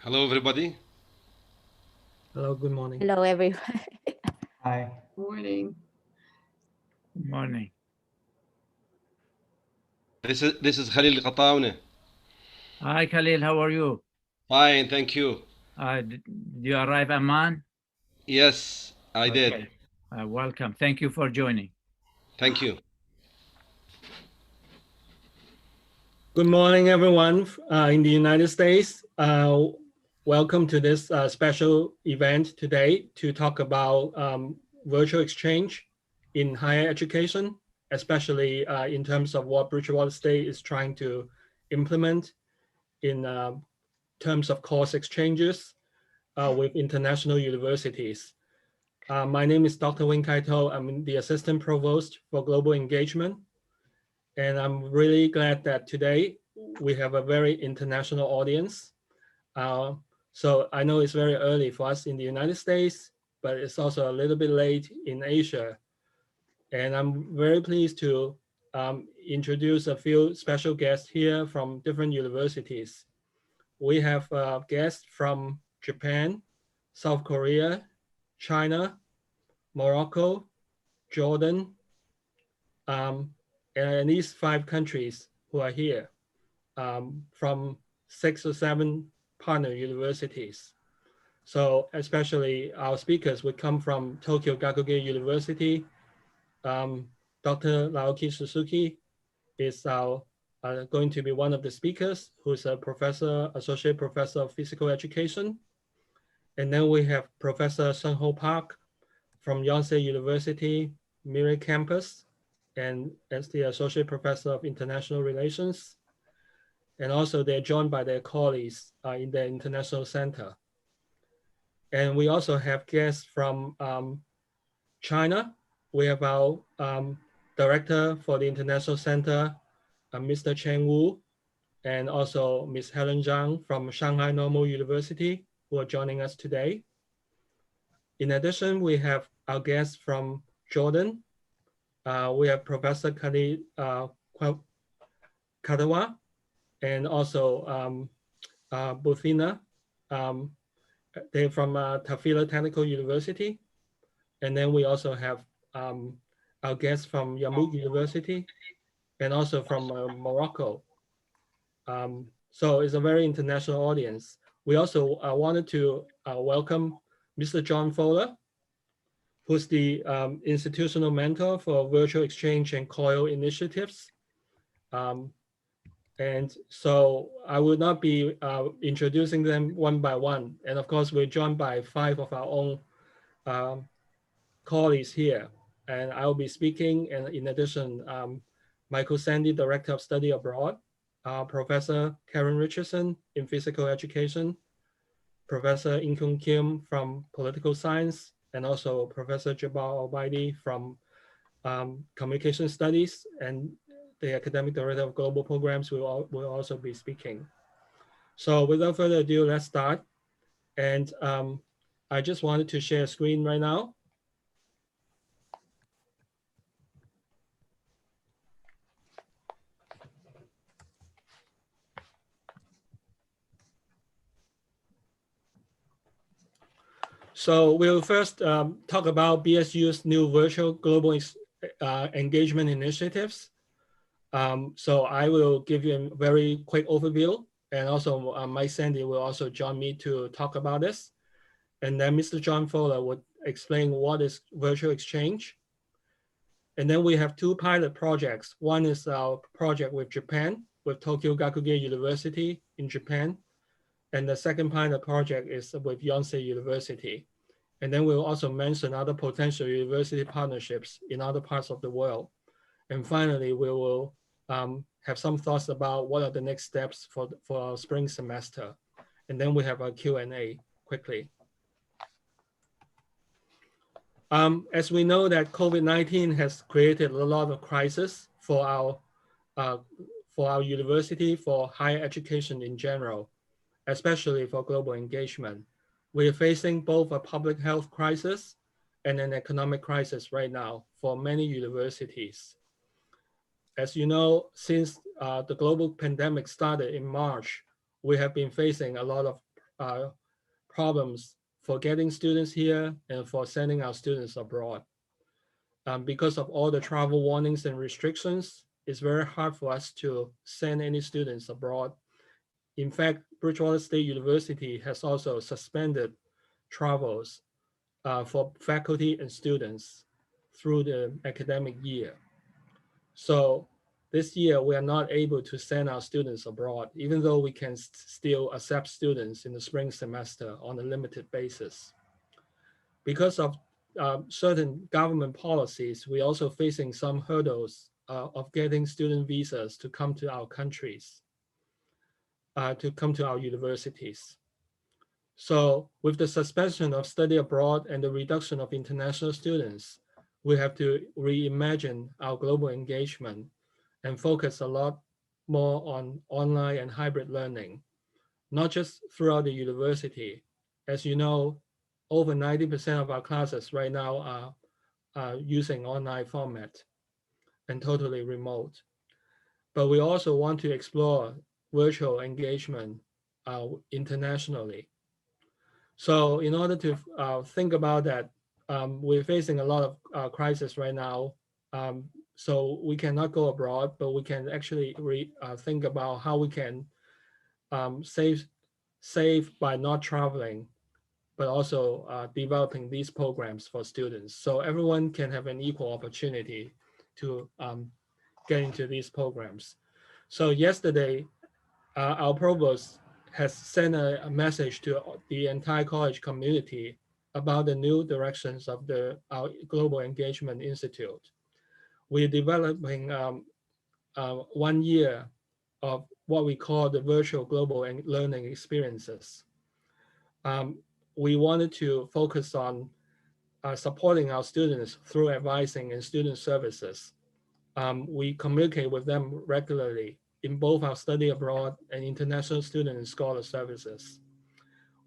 Hello, everybody. Hello, good morning. Hello, everyone. Hi. Morning. Good morning. This is Khalil Qataune. Hi, Khalil. How are you? Fine, thank you. Did you arrive, Amman? Yes, I did. Okay. Welcome. Thank you for joining. Thank you. Good morning, everyone in the United States. Welcome to this special event today to talk about virtual exchange in higher education, especially in terms of what Bridgewater State is trying to implement in terms of course exchanges with international universities. My name is Dr. Wing Kai-to. I'm the Assistant Provost for Global Engagement. And I'm really glad that today we have a very international audience. So I know it's very early for us in the United States, but it's also a little bit late in Asia. And I'm very pleased to introduce a few special guests here from different universities. We have guests from Japan, South Korea, China, Morocco, Jordan, and these 5 countries who are here from 6 or 7 partner universities. So especially our speakers would come from Tokyo Gakuge University. Dr. Naoki Suzuki is going to be one of the speakers, who's a professor, associate professor of physical education. And then we have Professor Sun-Ho Park from Yonsei University, Miri Campus, and as the associate professor of international relations. And also they're joined by their colleagues in the International Center. And we also have guests from China. We have our director for the International Center, Mr. Chen Wu, and also Ms. Helen Zhang from Shanghai Normal University, who are joining us today. In addition, we have our guests from Jordan. We have Professor Khalid Kadawa, and also Buthina. They're from Tafila Technical University. And then we also have our guests from Yarmouk University and also from Morocco. So it's a very international audience. We also wanted to welcome Mr. John Fowler, who's the institutional mentor for virtual exchange and COIL initiatives. And so I will not be introducing them one by one. And of course, we're joined by 5 of our own colleagues here. And I will be speaking. And in addition, Michael Sandy, Director of Study Abroad, Professor Karen Richardson in Physical Education, Professor In-Kyung Kim from Political Science, and also Professor Jabal Albaidi from Communication Studies, and the Academic Director of Global Programs will also be speaking. So without further ado, let's start. And I just wanted to share a screen right now. So we'll first talk about BSU's new virtual global engagement initiatives. So I will give you a very quick overview, and also Mike Sandy will also join me to talk about this. And then Mr. John Fowler would explain what is virtual exchange. And then we have 2 pilot projects. One is our project with Japan, with Tokyo Gakuge University in Japan. And the second pilot project is with Yonsei University. And then we'll also mention other potential university partnerships in other parts of the world. And finally, we will have some thoughts about what are the next steps for our spring semester. And then we have a Q&A quickly. As we know that COVID-19 has created a lot of crisis for our university, for higher education in general, especially for global engagement. We are facing both a public health crisis and an economic crisis right now for many universities. As you know, since the global pandemic started in March, we have been facing a lot of problems for getting students here and for sending our students abroad. Because of all the travel warnings and restrictions, it's very hard for us to send any students abroad. In fact, Bridgewater State University has also suspended travels for faculty and students through the academic year. So this year, we are not able to send our students abroad, even though we can still accept students in the spring semester on a limited basis. Because of certain government policies, we're also facing some hurdles of getting student visas to come to our countries, to come to our universities. So with the suspension of study abroad and the reduction of international students, we have to reimagine our global engagement and focus a lot more on online and hybrid learning, not just throughout the university. As you know, over 90% of our classes right now are using online format and totally remote. But we also want to explore virtual engagement internationally. So in order to think about that, we're facing a lot of crisis right now. So we cannot go abroad, but we can actually think about how we can save by not traveling, but also developing these programs for students. So everyone can have an equal opportunity to get into these programs. So yesterday, our provost has sent a message to the entire college community about the new directions of our Global Engagement Institute. We're developing 1 year of what we call the virtual global learning experiences. We wanted to focus on supporting our students through advising and student services. We communicate with them regularly in both our study abroad and international student and scholar services.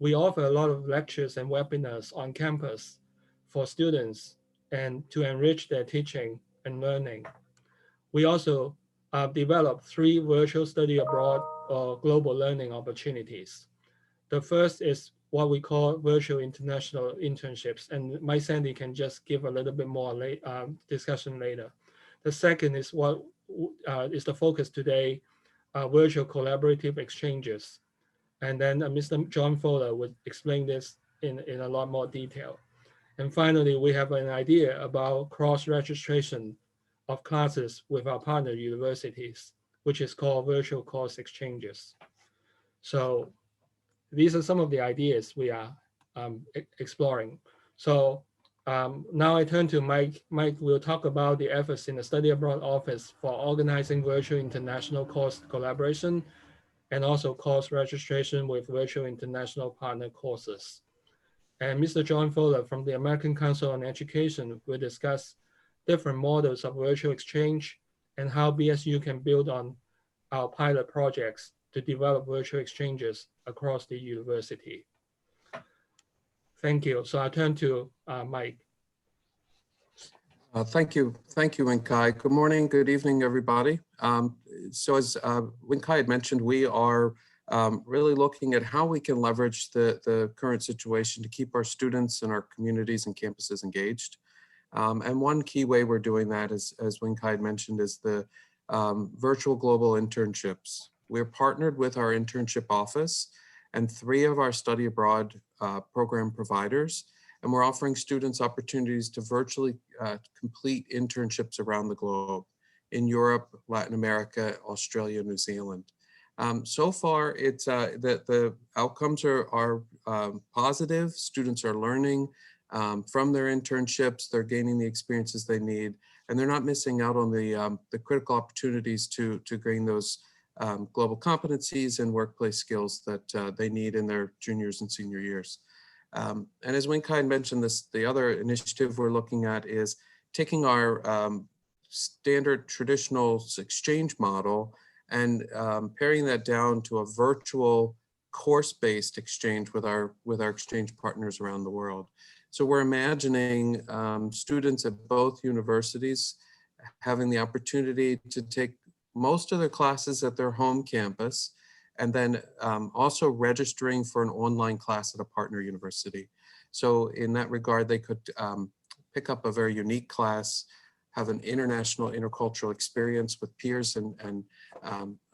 We offer a lot of lectures and webinars on campus for students and to enrich their teaching and learning. We also developed 3 virtual study abroad or global learning opportunities. The first is what we call virtual international internships, and Mike Sandy can just give a little bit more discussion later. The second is what is the focus today, virtual collaborative exchanges. And then Mr. John Fowler would explain this in a lot more detail. And finally, we have an idea about cross-registration of classes with our partner universities, which is called virtual course exchanges. So these are some of the ideas we are exploring. So now I turn to Mike. Mike will talk about the efforts in the Study Abroad Office for organizing virtual international course collaboration and also course registration with virtual international partner courses. And Mr. John Fowler from the American Council on Education will discuss different models of virtual exchange and how BSU can build on our pilot projects to develop virtual exchanges across the university. Thank you. So I turn to Mike. Thank you, Winkai. Good morning, good evening, everybody. So as Winkai had mentioned, we are really looking at how we can leverage the current situation to keep our students and our communities and campuses engaged. And one key way we're doing that is, as Winkai had mentioned, is the virtual global internships. We're partnered with our internship office and 3 of our study abroad program providers. And we're offering students opportunities to virtually complete internships around the globe in Europe, Latin America, Australia, New Zealand. So far, it's the outcomes are positive. Students are learning from their internships. They're gaining the experiences they need, and they're not missing out on the critical opportunities to gain those global competencies and workplace skills that they need in their juniors and senior years. And as Winkai mentioned, the other initiative we're looking at is taking our standard traditional exchange model and paring that down to a virtual course-based exchange with our exchange partners around the world. So we're imagining students at both universities having the opportunity to take most of their classes at their home campus and then also registering for an online class at a partner university. So in that regard, they could pick up a very unique class, have an international intercultural experience with peers and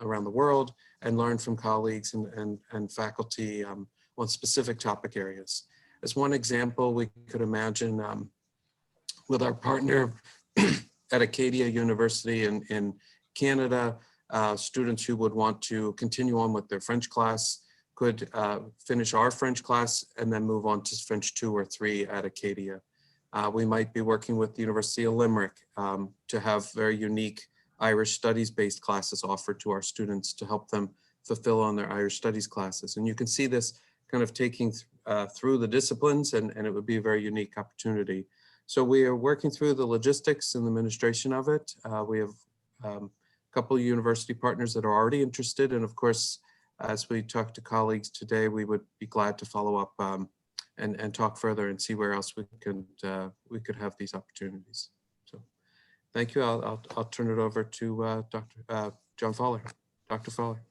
around the world, and learn from colleagues and faculty on specific topic areas. As one example, we could imagine with our partner at Acadia University in Canada, students who would want to continue on with their French class could finish our French class and then move on to French 2 or 3 at Acadia. We might be working with the University of Limerick to have very unique Irish studies-based classes offered to our students to help them fulfill on their Irish studies classes. And you can see this kind of taking through the disciplines, and it would be a very unique opportunity. So we are working through the logistics and the administration of it. We have a couple of university partners that are already interested. And of course, as we talk to colleagues today, we would be glad to follow up and talk further and see where else we could have these opportunities. So thank you. I'll turn it over to Dr. John Fowler. Dr. Fowler.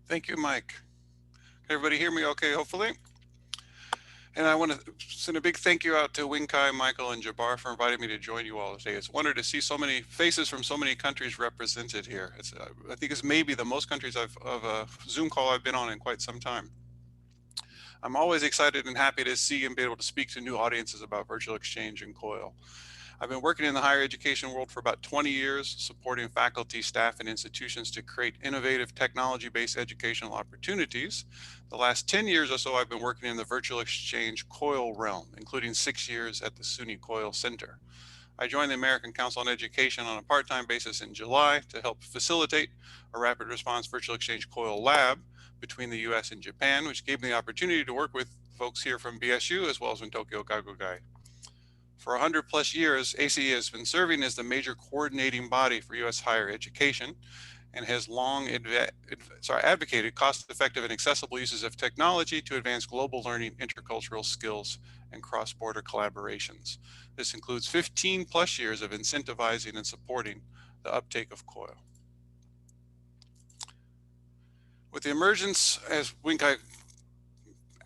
Thank you, Mike. Can everybody hear me okay, hopefully? And I want to send a big thank you out to Winkai, Michael, and Jabbar for inviting me to join you all today. It's a wonder to see so many faces from so many countries represented here. I think it's maybe the most countries of a Zoom call I've been on in quite some time. I'm always excited and happy to see and be able to speak to new audiences about virtual exchange and COIL. I've been working in the higher education world for about 20 years, supporting faculty, staff, and institutions to create innovative technology-based educational opportunities. The last 10 years or so, I've been working in the virtual exchange COIL realm, including 6 years at the SUNY COIL Center. I joined the American Council on Education on a part-time basis in July to help facilitate a rapid response virtual exchange COIL lab between the US and Japan, which gave me the opportunity to work with folks here from BSU as well as in Tokyo Gakugai. For 100+ years, ACE has been serving as the major coordinating body for US higher education and has long advocated cost-effective and accessible uses of technology to advance global learning, intercultural skills, and cross-border collaborations. This includes 15+ years of incentivizing and supporting the uptake of COIL. With the emergence, as Winkai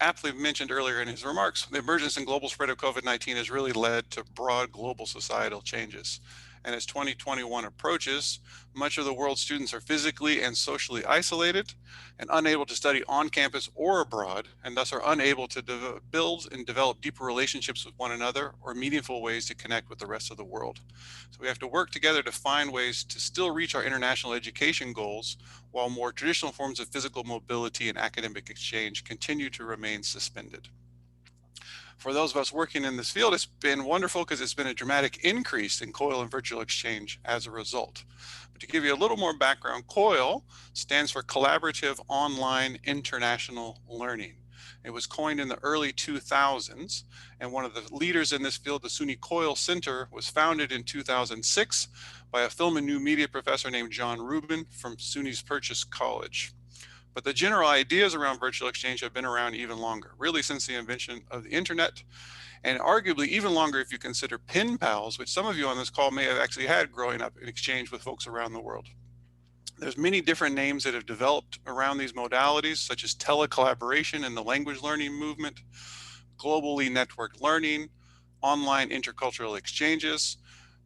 aptly mentioned earlier in his remarks, the emergence and global spread of COVID-19 has really led to broad global societal changes. And as 2021 approaches, much of the world's students are physically and socially isolated and unable to study on campus or abroad, and thus are unable to build and develop deeper relationships with one another or meaningful ways to connect with the rest of the world. So we have to work together to find ways to still reach our international education goals while more traditional forms of physical mobility and academic exchange continue to remain suspended. For those of us working in this field, it's been wonderful because it's been a dramatic increase in COIL and virtual exchange as a result. But to give you a little more background, COIL stands for Collaborative Online International Learning. It was coined in the early 2000s, and one of the leaders in this field, the SUNY COIL Center, was founded in 2006 by a film and new media professor named John Rubin from SUNY's Purchase College. But the general ideas around virtual exchange have been around even longer, really since the invention of the internet, and arguably even longer if you consider pen pals, which some of you on this call may have actually had growing up in exchange with folks around the world. There's many different names that have developed around these modalities, such as telecollaboration and the language learning movement, globally networked learning, online intercultural exchanges.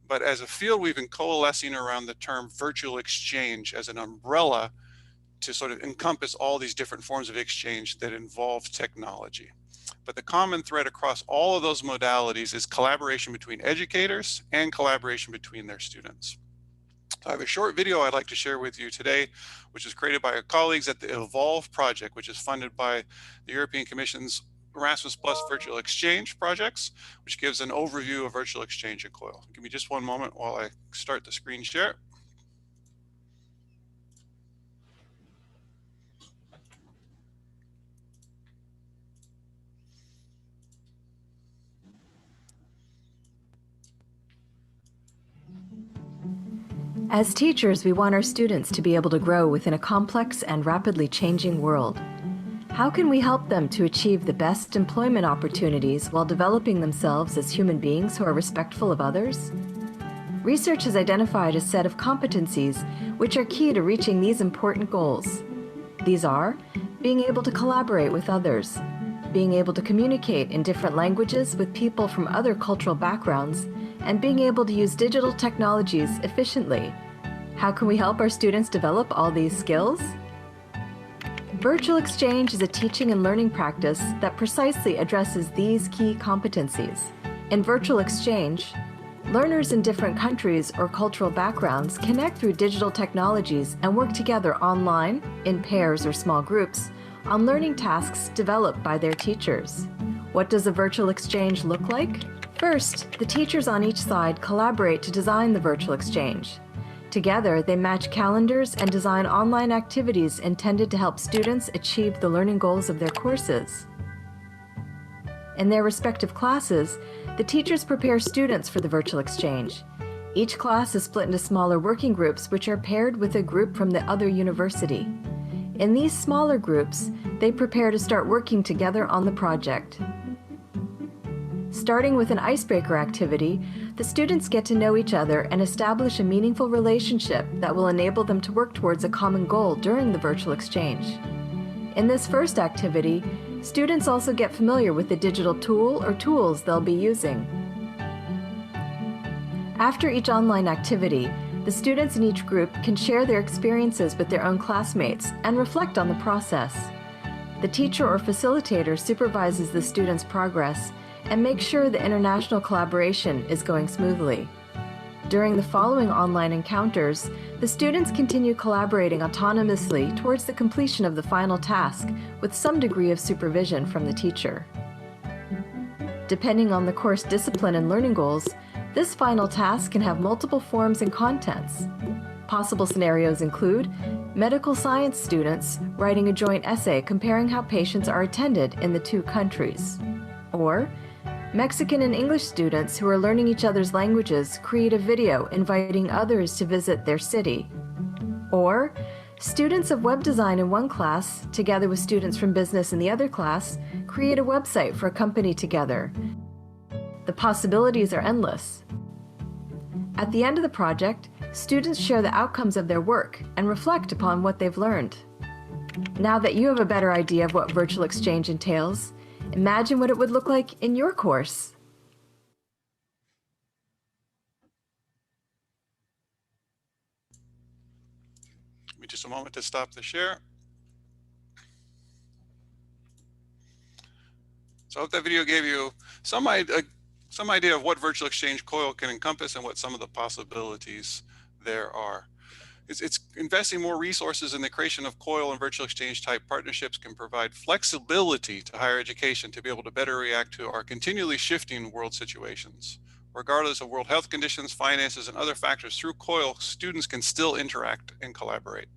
But as a field, we've been coalescing around the term virtual exchange as an umbrella to sort of encompass all these different forms of exchange that involve technology. But the common thread across all of those modalities is collaboration between educators and collaboration between their students. So I have a short video I'd like to share with you today, which was created by our colleagues at the Evolve project, which is funded by the European Commission's Erasmus Plus Virtual Exchange projects, which gives an overview of virtual exchange at COIL. Give me just one moment while I start the screen share. As teachers, we want our students to be able to grow within a complex and rapidly changing world. How can we help them to achieve the best employment opportunities while developing themselves as human beings who are respectful of others? Research has identified a set of competencies which are key to reaching these important goals. These are being able to collaborate with others, being able to communicate in different languages with people from other cultural backgrounds, and being able to use digital technologies efficiently. How can we help our students develop all these skills? Virtual exchange is a teaching and learning practice that precisely addresses these key competencies. In virtual exchange, learners in different countries or cultural backgrounds connect through digital technologies and work together online, in pairs or small groups, on learning tasks developed by their teachers. What does a virtual exchange look like? First, the teachers on each side collaborate to design the virtual exchange. Together, they match calendars and design online activities intended to help students achieve the learning goals of their courses. In their respective classes, the teachers prepare students for the virtual exchange. Each class is split into smaller working groups which are paired with a group from the other university. In these smaller groups, they prepare to start working together on the project. Starting with an icebreaker activity, the students get to know each other and establish a meaningful relationship that will enable them to work towards a common goal during the virtual exchange. In this first activity, students also get familiar with the digital tool or tools they'll be using. After each online activity, the students in each group can share their experiences with their own classmates and reflect on the process. The teacher or facilitator supervises the students' progress and makes sure the international collaboration is going smoothly. During the following online encounters, the students continue collaborating autonomously towards the completion of the final task with some degree of supervision from the teacher. Depending on the course discipline and learning goals, this final task can have multiple forms and contents. Possible scenarios include medical science students writing a joint essay comparing how patients are attended in the two countries, or Mexican and English students who are learning each other's languages create a video inviting others to visit their city, or students of web design in one class, together with students from business in the other class, create a website for a company together. The possibilities are endless. At the end of the project, students share the outcomes of their work and reflect upon what they've learned. Now that you have a better idea of what virtual exchange entails, imagine what it would look like in your course. Give me just a moment to stop the share. So I hope that video gave you some idea of what virtual exchange COIL can encompass and what some of the possibilities there are. It's investing more resources in the creation of COIL and virtual exchange type partnerships can provide flexibility to higher education to be able to better react to our continually shifting world situations. Regardless of world health conditions, finances, and other factors, through COIL, students can still interact and collaborate.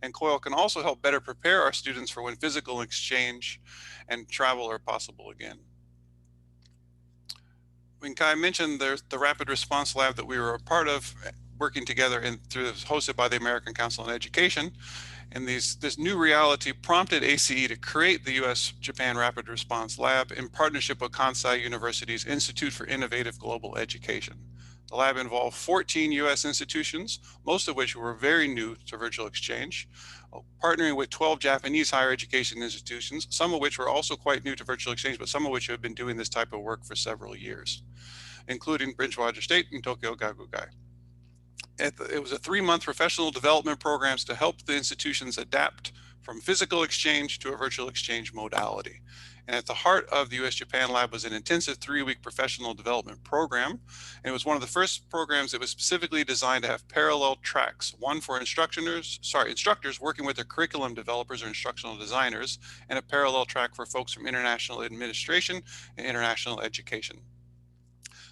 And COIL can also help better prepare our students for when physical exchange and travel are possible again. When Kai mentioned there's the Rapid Response Lab that we were a part of, working together hosted by the American Council on Education, and this new reality prompted ACE to create the US-Japan Rapid Response Lab in partnership with Kansai University's Institute for Innovative Global Education. The lab involved 14 US institutions, most of which were very new to virtual exchange, partnering with 12 Japanese higher education institutions, some of which were also quite new to virtual exchange, but some of which have been doing this type of work for several years, including Bridgewater State and Tokyo Gakugai. It was a 3-month professional development programs to help the institutions adapt from physical exchange to a virtual exchange modality. And at the heart of the US-Japan Lab was an intensive 3-week professional development program. And it was one of the first programs that was specifically designed to have parallel tracks, one for instructors working with their curriculum developers or instructional designers, and a parallel track for folks from international administration and international education.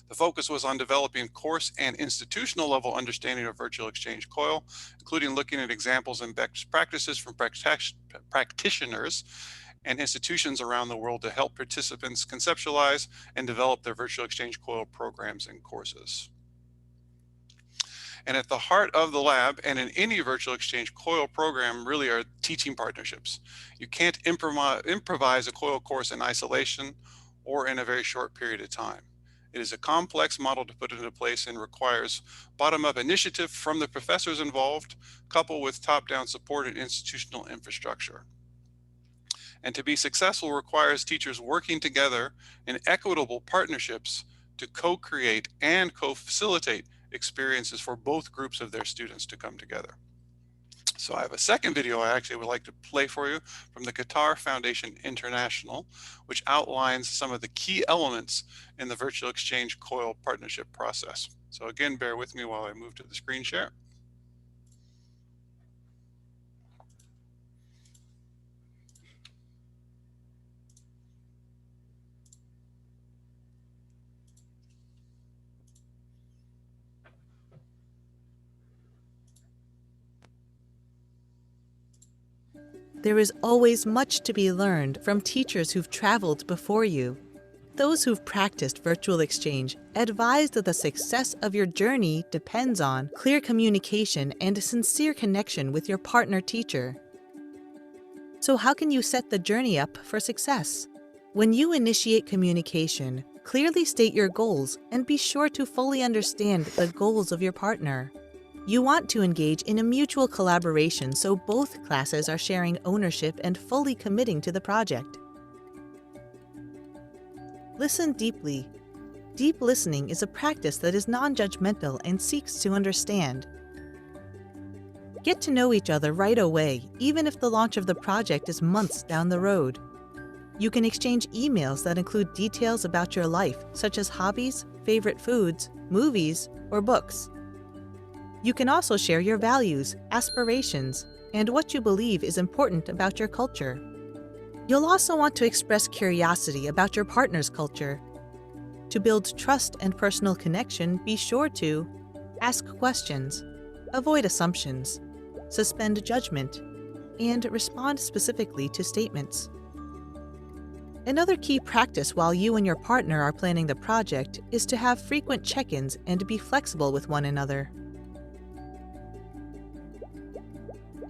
The focus was on developing course and institutional level understanding of virtual exchange COIL, including looking at examples and best practices from practitioners and institutions around the world to help participants conceptualize and develop their virtual exchange COIL programs and courses. And at the heart of the lab and in any virtual exchange COIL program really are teaching partnerships. You can't improvise a COIL course in isolation or in a very short period of time. It is a complex model to put into place and requires bottom-up initiative from the professors involved, coupled with top-down support and institutional infrastructure. And to be successful requires teachers working together in equitable partnerships to co-create and co-facilitate experiences for both groups of their students to come together. So I have a second video I actually would like to play for you from the Qatar Foundation International, which outlines some of the key elements in the Virtual Exchange COIL partnership process. So again, bear with me while I move to the screen share. There is always much to be learned from teachers who've traveled before you. Those who've practiced virtual exchange advise that the success of your journey depends on clear communication and a sincere connection with your partner teacher. So how can you set the journey up for success? When you initiate communication, clearly state your goals and be sure to fully understand the goals of your partner. You want to engage in a mutual collaboration so both classes are sharing ownership and fully committing to the project. Listen deeply. Deep listening is a practice that is non-judgmental and seeks to understand. Get to know each other right away, even if the launch of the project is months down the road. You can exchange emails that include details about your life, such as hobbies, favorite foods, movies, or books. You can also share your values, aspirations, and what you believe is important about your culture. You'll also want to express curiosity about your partner's culture. To build trust and personal connection, be sure to ask questions, avoid assumptions, suspend judgment, and respond specifically to statements. Another key practice while you and your partner are planning the project is to have frequent check-ins and to be flexible with one another.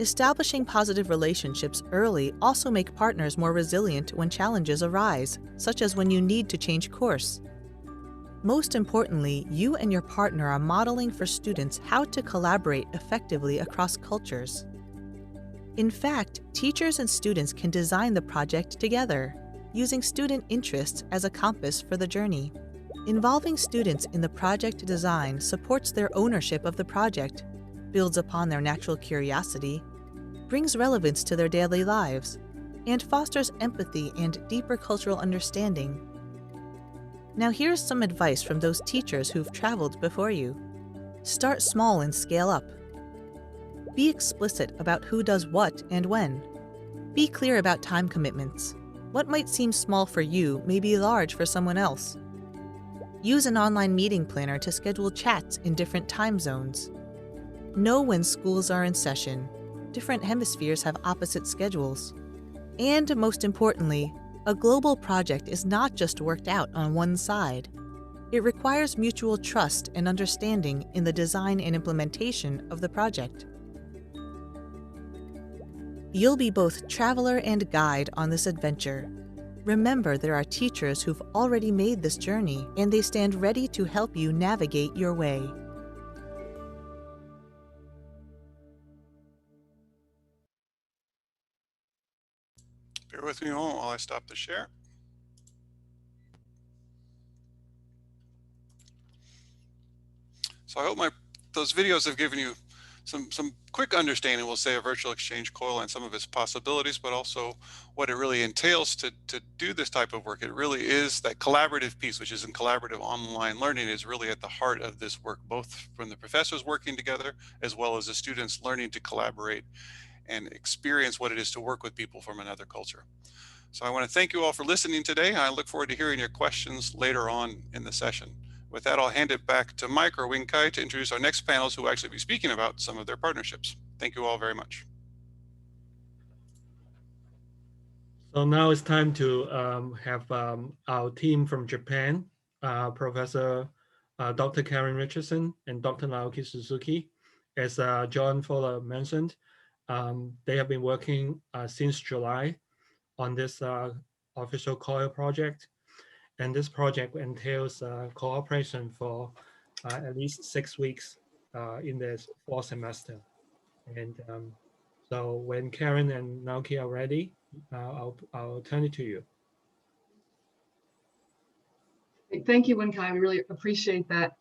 Establishing positive relationships early also make partners more resilient when challenges arise, such as when you need to change course. Most importantly, you and your partner are modeling for students how to collaborate effectively across cultures. In fact, teachers and students can design the project together, using student interests as a compass for the journey. Involving students in the project design supports their ownership of the project, builds upon their natural curiosity, brings relevance to their daily lives, and fosters empathy and deeper cultural understanding. Now here's some advice from those teachers who've traveled before you. Start small and scale up. Be explicit about who does what and when. Be clear about time commitments. What might seem small for you may be large for someone else. Use an online meeting planner to schedule chats in different time zones. Know when schools are in session. Different hemispheres have opposite schedules. And most importantly, a global project is not just worked out on one side. It requires mutual trust and understanding in the design and implementation of the project. You'll be both traveler and guide on this adventure. Remember, there are teachers who've already made this journey, and they stand ready to help you navigate your way. Bear with me a moment while I stop the share. So I hope those videos have given you some quick understanding, we'll say, of Virtual Exchange COIL and some of its possibilities, but also what it really entails to do this type of work. It really is that collaborative piece, which is in collaborative online learning, is really at the heart of this work, both from the professors working together as well as the students learning to collaborate and experience what it is to work with people from another culture. So I want to thank you all for listening today. I look forward to hearing your questions later on in the session. With that, I'll hand it back to Mike or Wing Kai to introduce our next panelists who will actually be speaking about some of their partnerships. Thank you all very much. So now it's time to have our team from Japan, Professor Dr. Karen Richardson and Dr. Naoki Suzuki. As John Fuller mentioned, they have been working since July on this official COIL project. And this project entails cooperation for at least 6 weeks in the fall semester. And so when Karen and Naoki are ready, I'll turn it to you. Thank you, Wenkai. We really appreciate that.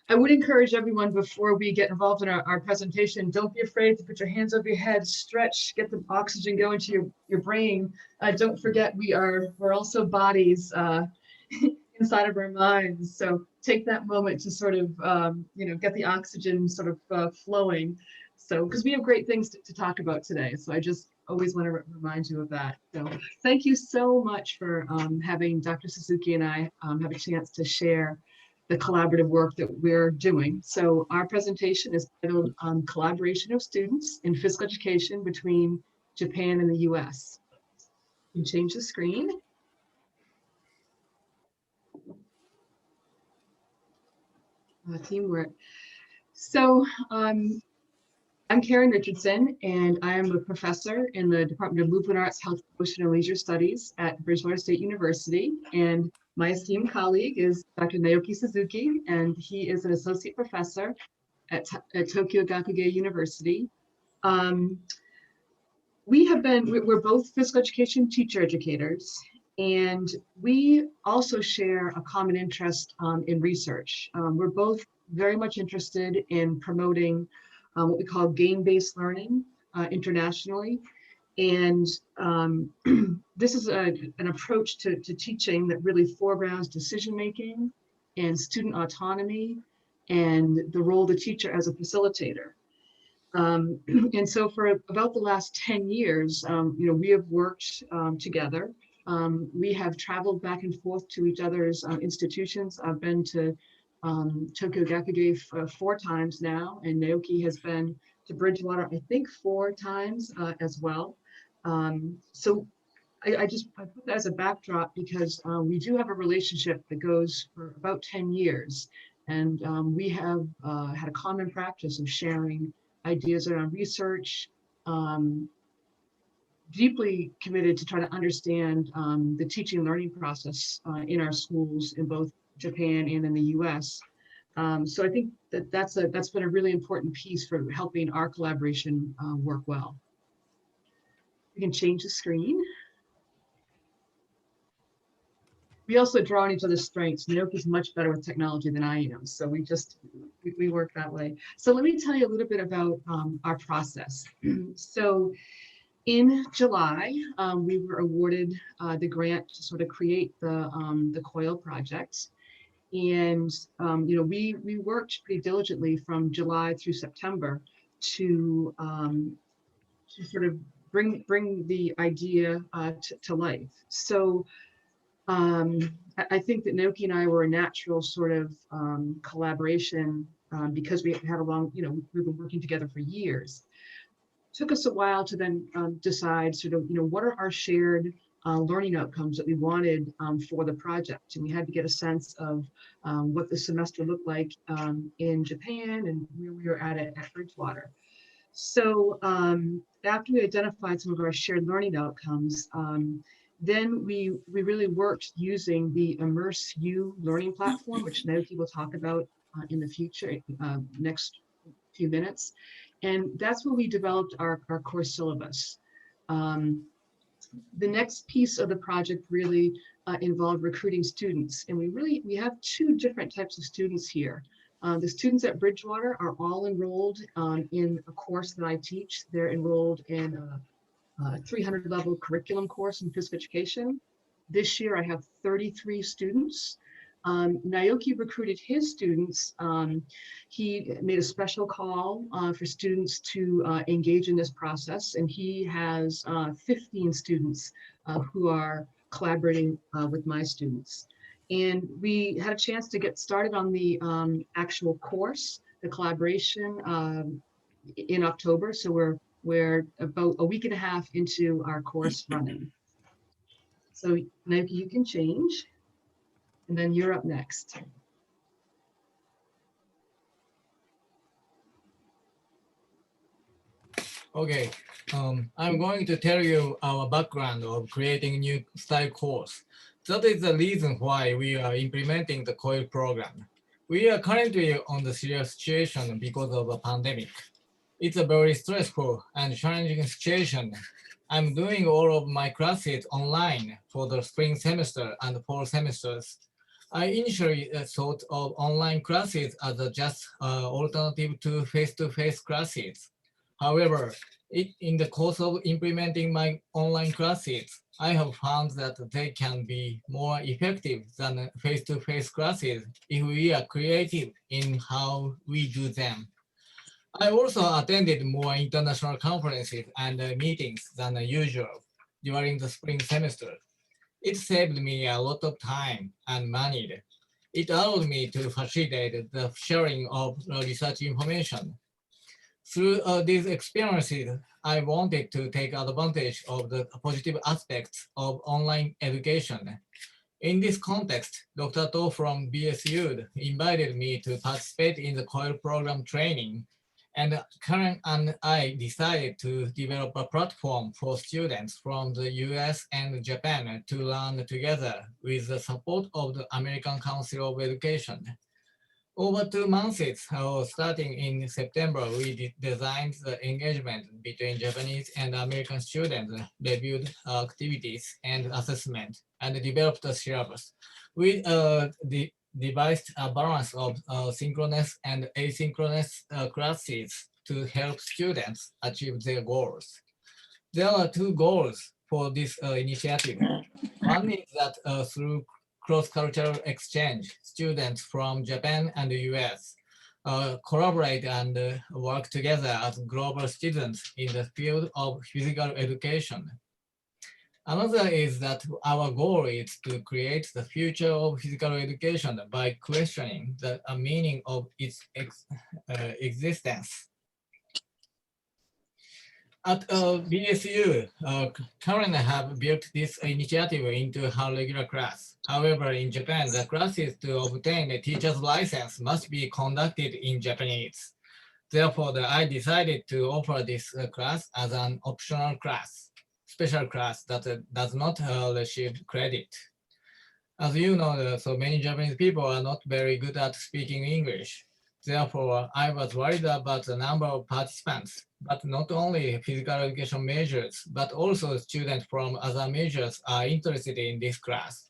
I would encourage everyone before we get involved in our presentation, don't be afraid to put your hands over your head, stretch, get the oxygen going to your brain. Don't forget we're also bodies inside of our minds. So take that moment to sort of, get the oxygen sort of flowing. So, because we have great things to talk about today. So I just always want to remind you of that. So thank you so much for having Dr. Suzuki and I have a chance to share the collaborative work that we're doing. So our presentation is titled Collaboration of Students in Physical Education Between Japan and the US. You can change the screen. Teamwork. So I'm Karen Richardson, and I am a professor in the Department of Movement Arts, Health, Motion, and Leisure Studies at Bridgewater State University. And my esteemed colleague is Dr. Naoki Suzuki, and he is an associate professor at Tokyo Gakugei University. We're both physical education teacher educators, and we also share a common interest in research. We're both very much interested in promoting what we call game-based learning internationally. And this is an approach to teaching that really foregrounds decision-making and student autonomy and the role of the teacher as a facilitator. And so for about the last 10 years, we have worked together. We have traveled back and forth to each other's institutions. I've been to Tokyo Gakugei 4 times now, and Naoki has been to Bridgewater, I think 4 times as well. So I put that as a backdrop because we do have a relationship that goes for about 10 years. And we have had a common practice of sharing ideas around research, deeply committed to try to understand the teaching and learning process in our schools in both Japan and in the US. So I think that's been a really important piece for helping our collaboration work well. We can change the screen. We also draw on each other's strengths. Naoki's much better with technology than I am, so we work that way. So let me tell you a little bit about our process. So in July, we were awarded the grant to sort of create the COIL project. And we worked pretty diligently from July through September to sort of bring the idea to life. So I think that Naoki and I were a natural sort of collaboration because we had a long, we've been working together for years. Took us a while to then decide sort of, what are our shared learning outcomes that we wanted for the project. And we had to get a sense of what the semester looked like in Japan and where we were at Bridgewater. So after we identified some of our shared learning outcomes, then we really worked using the Immerse U learning platform, which Naoki will talk about in the future, next few minutes. And that's where we developed our course syllabus. The next piece of the project really involved recruiting students. And we have 2 different types of students here. The students at Bridgewater are all enrolled in a course that I teach. They're enrolled in a 300 level curriculum course in physical education. This year I have 33 students. Naoki recruited his students. He made a special call for students to engage in this process, and he has 15 students who are collaborating with my students. And we had a chance to get started on the actual course, the collaboration in October. So we're about a week and a half into our course running. So Naoki, you can change. And then you're up next. Okay, I'm going to tell you our background of creating a new style course. That is the reason why we are implementing the COIL program. We are currently on the serious situation because of the pandemic. It's a very stressful and challenging situation. I'm doing all of my classes online for the spring semester and fall semesters. I initially thought of online classes as a just alternative to face-to-face classes. However, in the course of implementing my online classes, I have found that they can be more effective than face-to-face classes if we are creative in how we do them. I also attended more international conferences and meetings than usual during the spring semester. It saved me a lot of time and money. It allowed me to facilitate the sharing of research information. Through these experiences, I wanted to take advantage of the positive aspects of online education. In this context, Dr. To from BSU invited me to participate in the COIL program training, and Karen and I decided to develop a platform for students from the US and Japan to learn together with the support of the American Council of Education. Over 2 months, starting in September, we designed the engagement between Japanese and American students, reviewed activities and assessment, and developed a syllabus. We devised a balance of synchronous and asynchronous classes to help students achieve their goals. There are 2 goals for this initiative. One is that through cross-cultural exchange, students from Japan and the US collaborate and work together as global students in the field of physical education. Another is that our goal is to create the future of physical education by questioning the meaning of its existence. At BSU, Karen have built this initiative into her regular class. However, in Japan, the classes to obtain a teacher's license must be conducted in Japanese. Therefore, I decided to offer this class as an optional class, special class that does not receive credit. As you know, so many Japanese people are not very good at speaking English. Therefore, I was worried about the number of participants, but not only physical education majors, but also students from other majors are interested in this class.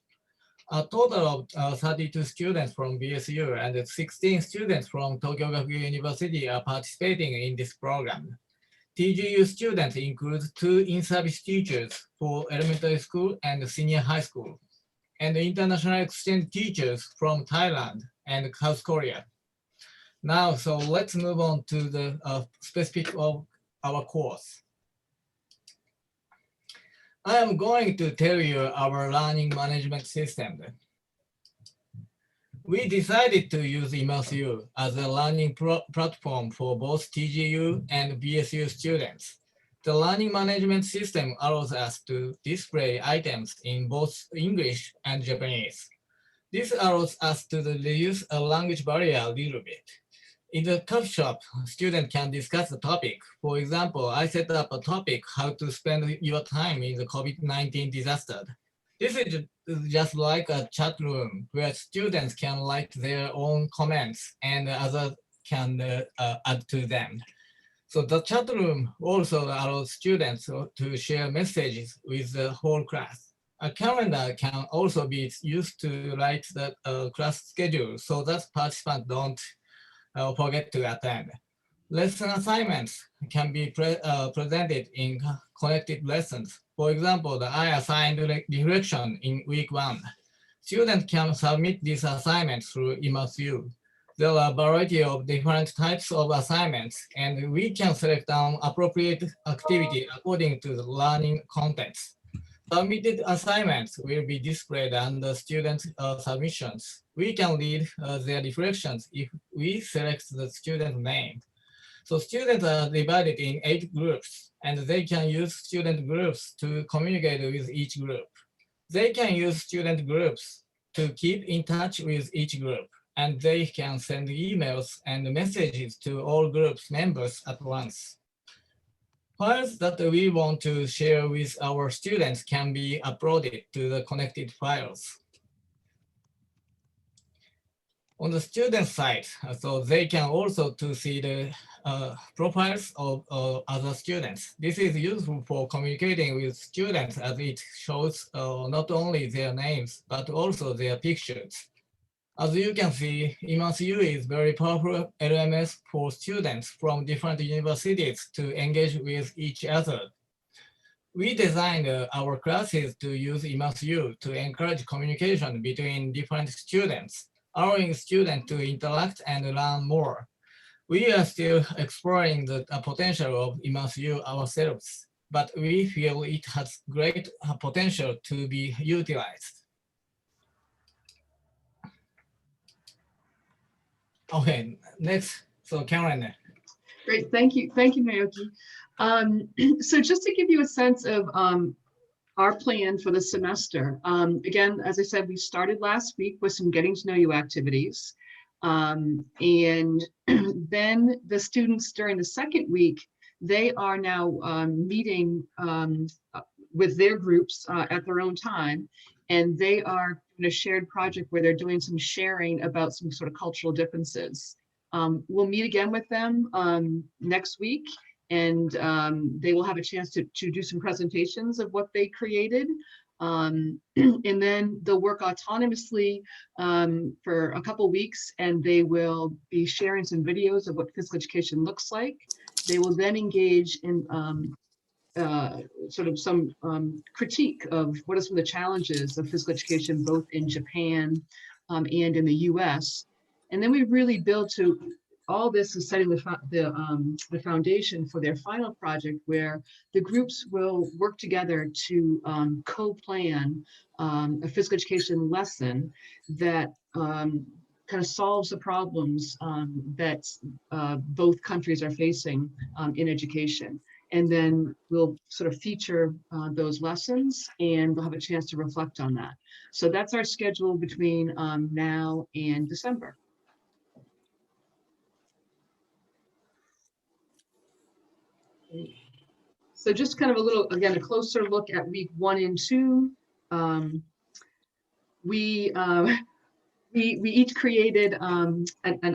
A total of 32 students from BSU and 16 students from Tokyo Gakuyu University are participating in this program. TGU students include 2 in-service teachers for elementary school and senior high school, and international exchange teachers from Thailand and South Korea. Now, so let's move on to the specific of our course. I am going to tell you our learning management system. We decided to use ImmerseU as a learning platform for both TGU and BSU students. The learning management system allows us to display items in both English and Japanese. This allows us to reduce a language barrier a little bit. In the coffee shop, students can discuss the topic. For example, I set up a topic, how to spend your time in the COVID-19 disaster. This is just like a chat room where students can write their own comments and others can add to them. So the chat room also allows students to share messages with the whole class. A calendar can also be used to write the class schedule so that participants don't forget to attend. Lesson assignments can be presented in connected lessons. For example, I assigned direction in week 1. Students can submit these assignments through ImmerseU. There are a variety of different types of assignments, and we can select an appropriate activity according to the learning contents. Submitted assignments will be displayed under student submissions. We can read their reflections if we select the student name. So students are divided in 8 groups, and they can use student groups to communicate with each group. They can use student groups to keep in touch with each group, and they can send emails and messages to all groups members at once. Files that we want to share with our students can be uploaded to the connected files. On the student side, so they can also to see the profiles of other students. This is useful for communicating with students as it shows not only their names, but also their pictures. As you can see, ImmerseU is very powerful LMS for students from different universities to engage with each other. We designed our classes to use ImmerseU to encourage communication between different students, allowing students to interact and learn more. We are still exploring the potential of ImmerseU ourselves, but we feel it has great potential to be utilized. Okay, next, so Karen. Great, thank you, Naoki. So just to give you a sense of our plan for the semester, again, as I said, we started last week with some getting to know you activities. And then the students during the second week, they are now meeting with their groups at their own time. And they are in a shared project where they're doing some sharing about some sort of cultural differences. We'll meet again with them next week, and they will have a chance to do some presentations of what they created. And then they'll work autonomously for a couple weeks, and they will be sharing some videos of what physical education looks like. They will then engage in sort of some critique of what are some of the challenges of physical education, both in Japan and in the US. And then we really build to all this is setting the foundation for their final project, where the groups will work together to co-plan a physical education lesson that kind of solves the problems that both countries are facing in education. And then we'll sort of feature those lessons, and we'll have a chance to reflect on that. So that's our schedule between now and December. So just kind of a little, again, a closer look at week 1 and 2. We each created an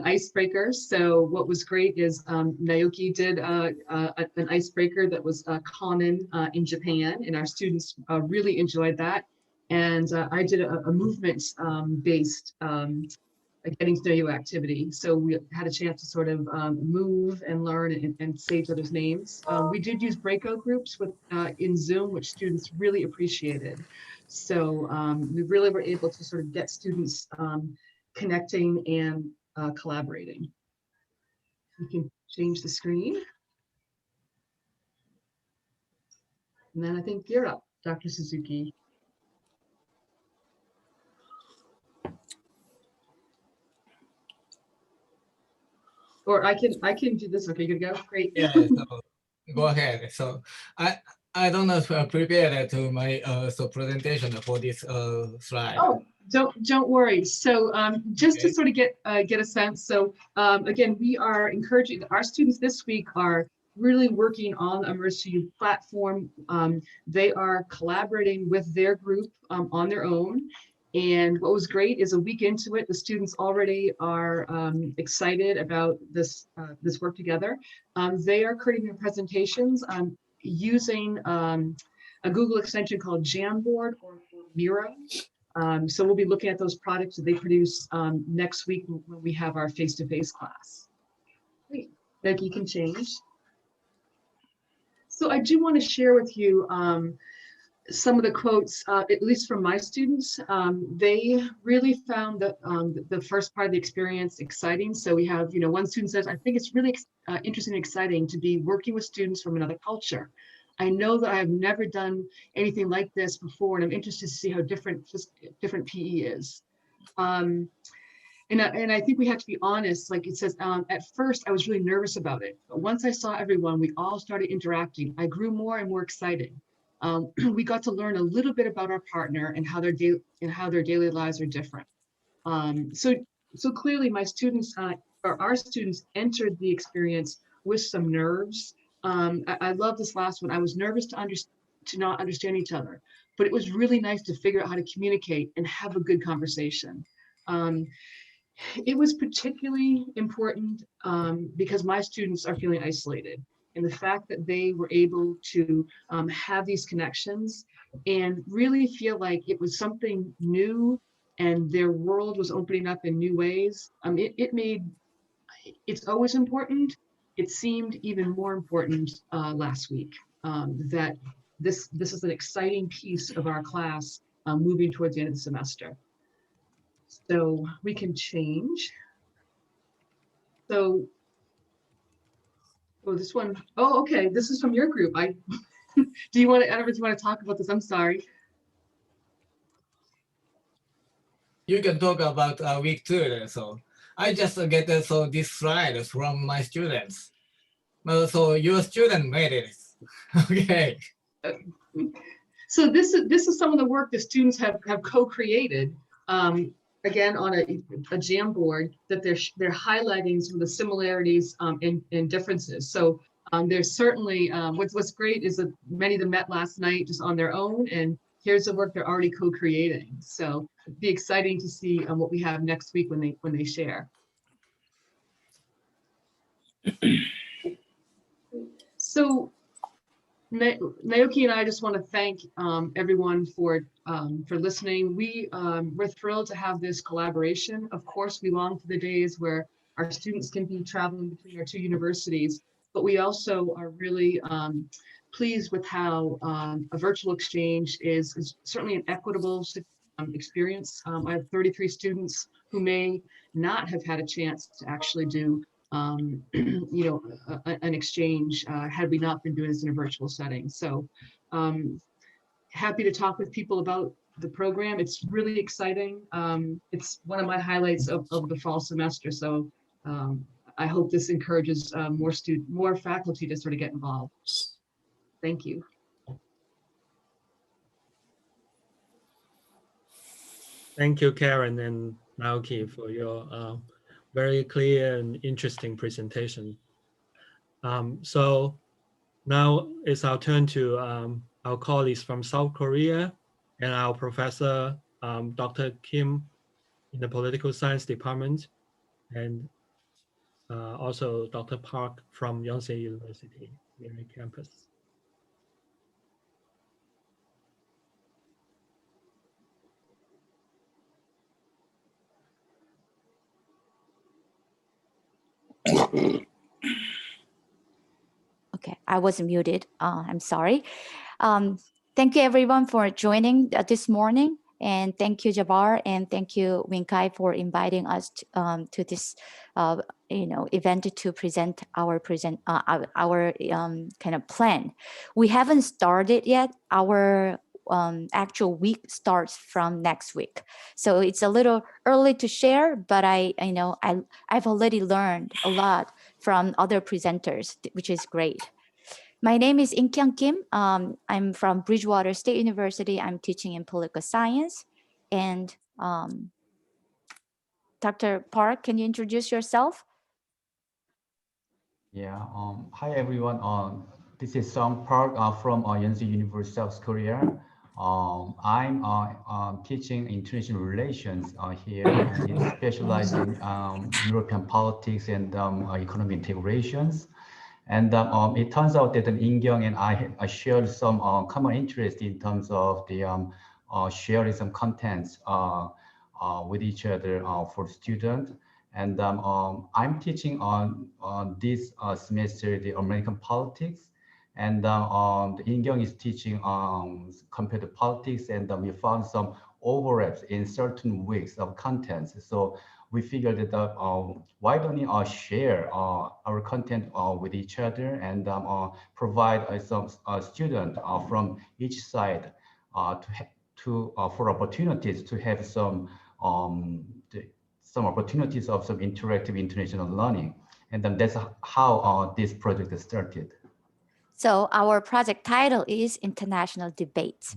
icebreaker. So what was great is Naoki did an icebreaker that was common in Japan, and our students really enjoyed that. And I did a movement based getting to know you activity. So we had a chance to sort of move and learn and say each other's names. We did use breakout groups with in Zoom, which students really appreciated. So we really were able to sort of get students connecting and collaborating. We can change the screen. And then I think you're up, Dr. Suzuki. Or I can do this. Okay, good to go. Great. Yeah, so go ahead. So I don't know if I'm prepared to my presentation for this slide. Oh, don't worry. So just to sort of get a sense. So again, we are encouraging our students this week are really working on the ImmerseU platform. They are collaborating with their group on their own. And what was great is a week into it, the students already are excited about this work together. They are creating their presentations using a Google extension called Jamboard or Miro. So we'll be looking at those products that they produce next week when we have our face-to-face class. Great. Becky, you can change. So I do want to share with you some of the quotes, at least from my students. They really found that the first part of the experience exciting. So we have, one student says, I think it's really interesting and exciting to be working with students from another culture. I know that I have never done anything like this before, and I'm interested to see how different PE is. And I think we have to be honest, like it says, at first I was really nervous about it, but once I saw everyone, we all started interacting. I grew more and more excited. We got to learn a little bit about our partner and how their daily lives are different. So clearly my students, or our students entered the experience with some nerves, I love this last one. I was nervous to not understand each other, but it was really nice to figure out how to communicate and have a good conversation. It was particularly important because my students are feeling isolated, and the fact that they were able to have these connections and really feel like it was something new and their world was opening up in new ways. It's always important. It seemed even more important last week that this is an exciting piece of our class moving towards the end of the semester. So we can change. So, oh, this one, oh, okay, this is from your group. I don't know if you want to talk about this, I'm sorry. You can talk about week 2. So I just get this slide from my students. So your student made it. Okay. So this is some of the work the students have co-created. Again, on a Jamboard that they're highlighting some of the similarities and differences. So there's certainly what's great is that many of them met last night just on their own, and here's the work they're already co-creating. So it'd be exciting to see what we have next week when they share. So Naoki and I just want to thank everyone for listening. We're thrilled to have this collaboration. Of course, we long for the days where our students can be traveling between our two universities, but we also are really pleased with how a virtual exchange is certainly an equitable experience. I have 33 students who may not have had a chance to actually do an exchange had we not been doing this in a virtual setting. So happy to talk with people about the program. It's really exciting. It's one of my highlights of the fall semester. So I hope this encourages more faculty to sort of get involved. Thank you. Thank you, Karen and Naoki, for your very clear and interesting presentation. So now it's our turn to our colleagues from South Korea and our professor, Dr. Kim in the Political Science Department, and also Dr. Park from Yonsei University, Miri campus. Okay, I was muted. I'm sorry. Thank you everyone for joining this morning. And thank you, Jabbar, and thank you, Winkai, for inviting us to this event to present our kind of plan. We haven't started yet. Our actual week starts from next week, so it's a little early to share. But I've already learned a lot from other presenters, which is great. My name is In-kyung Kim. I'm from Bridgewater State University. I'm teaching in political science. And Dr. Park, can you introduce yourself? Yeah. Hi everyone. This is Song Park from Yonsei University, South Korea. I'm teaching international relations here, and specialized in European politics and economic integrations. And it turns out that In-kyung and I shared some common interest in terms of the sharing some contents with each other for students. And I'm teaching on this semester the American politics, and In-kyung is teaching comparative politics, and we found some overlaps in certain weeks of contents. So we figured that why don't we share our content with each other and provide some students from each side for opportunities to have some opportunities of some interactive international learning. And then that's how this project started. So our project title is International Debates.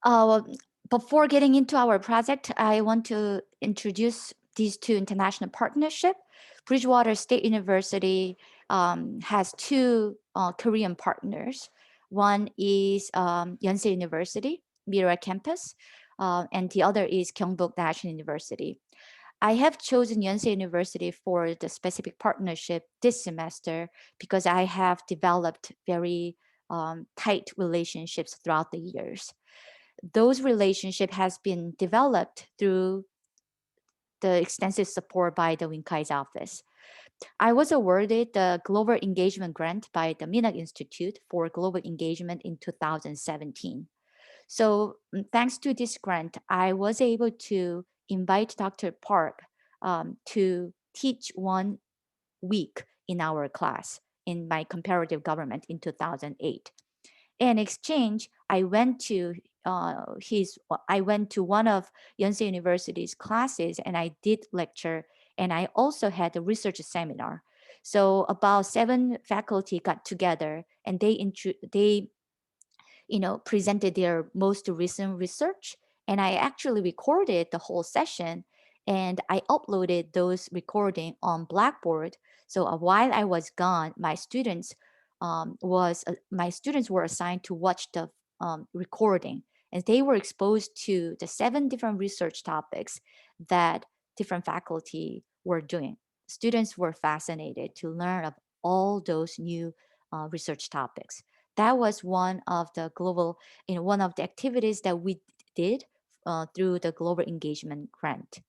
Okay. Before getting into our project, I want to introduce these two international partnerships. Bridgewater State University has two Korean partners. One is Yonsei University, Mira campus, and the other is Gyeongbuk National University. I have chosen Yonsei University for the specific partnership this semester because I have developed very tight relationships throughout the years. Those relationships has been developed through the extensive support by the Winkai's office. I was awarded the Global Engagement Grant by the Minnak Institute for Global Engagement in 2017. So thanks to this grant, I was able to invite Dr. Park to teach 1 week in our class in my comparative government in 2008. In exchange, I went to one of Yonsei University's classes and I did lecture, and I also had a research seminar. So about 7 faculty got together and they presented their most recent research, and I actually recorded the whole session and I uploaded those recording on Blackboard. So while I was gone, my students were assigned to watch the recording, and they were exposed to the 7 different research topics that different faculty were doing. Students were fascinated to learn of all those new research topics. That was one of the activities that we did through the Global Engagement Grant.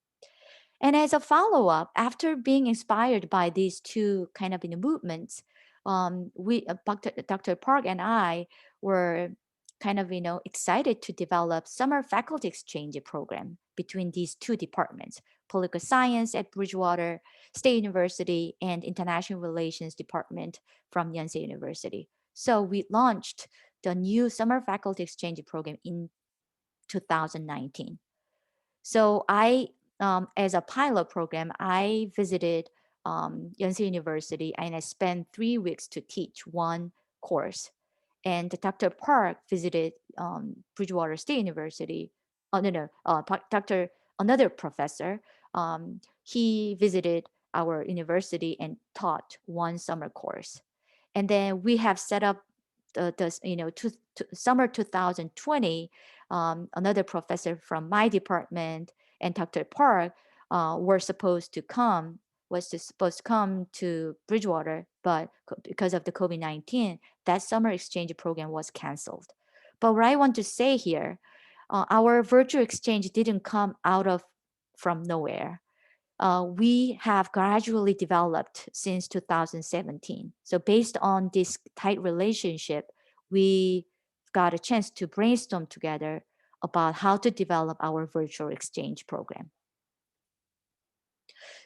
And as a follow-up, after being inspired by these two kind of movements, Dr. Park and I were kind of excited to develop summer faculty exchange program between these two departments: political science at Bridgewater State University and international relations department from Yonsei University. So we launched the new summer faculty exchange program in 2019. So as a pilot program, I visited Yonsei University and I spent 3 weeks to teach 1 course. And Dr. Park visited Bridgewater State University. Oh, no, another professor, he visited our university and taught 1 summer course. And then we have set up summer 2020, another professor from my department and Dr. Park was supposed to come to Bridgewater, but because of the COVID-19, that summer exchange program was canceled. But what I want to say here, our virtual exchange didn't come from nowhere. We have gradually developed since 2017. So based on this tight relationship, we got a chance to brainstorm together about how to develop our virtual exchange program.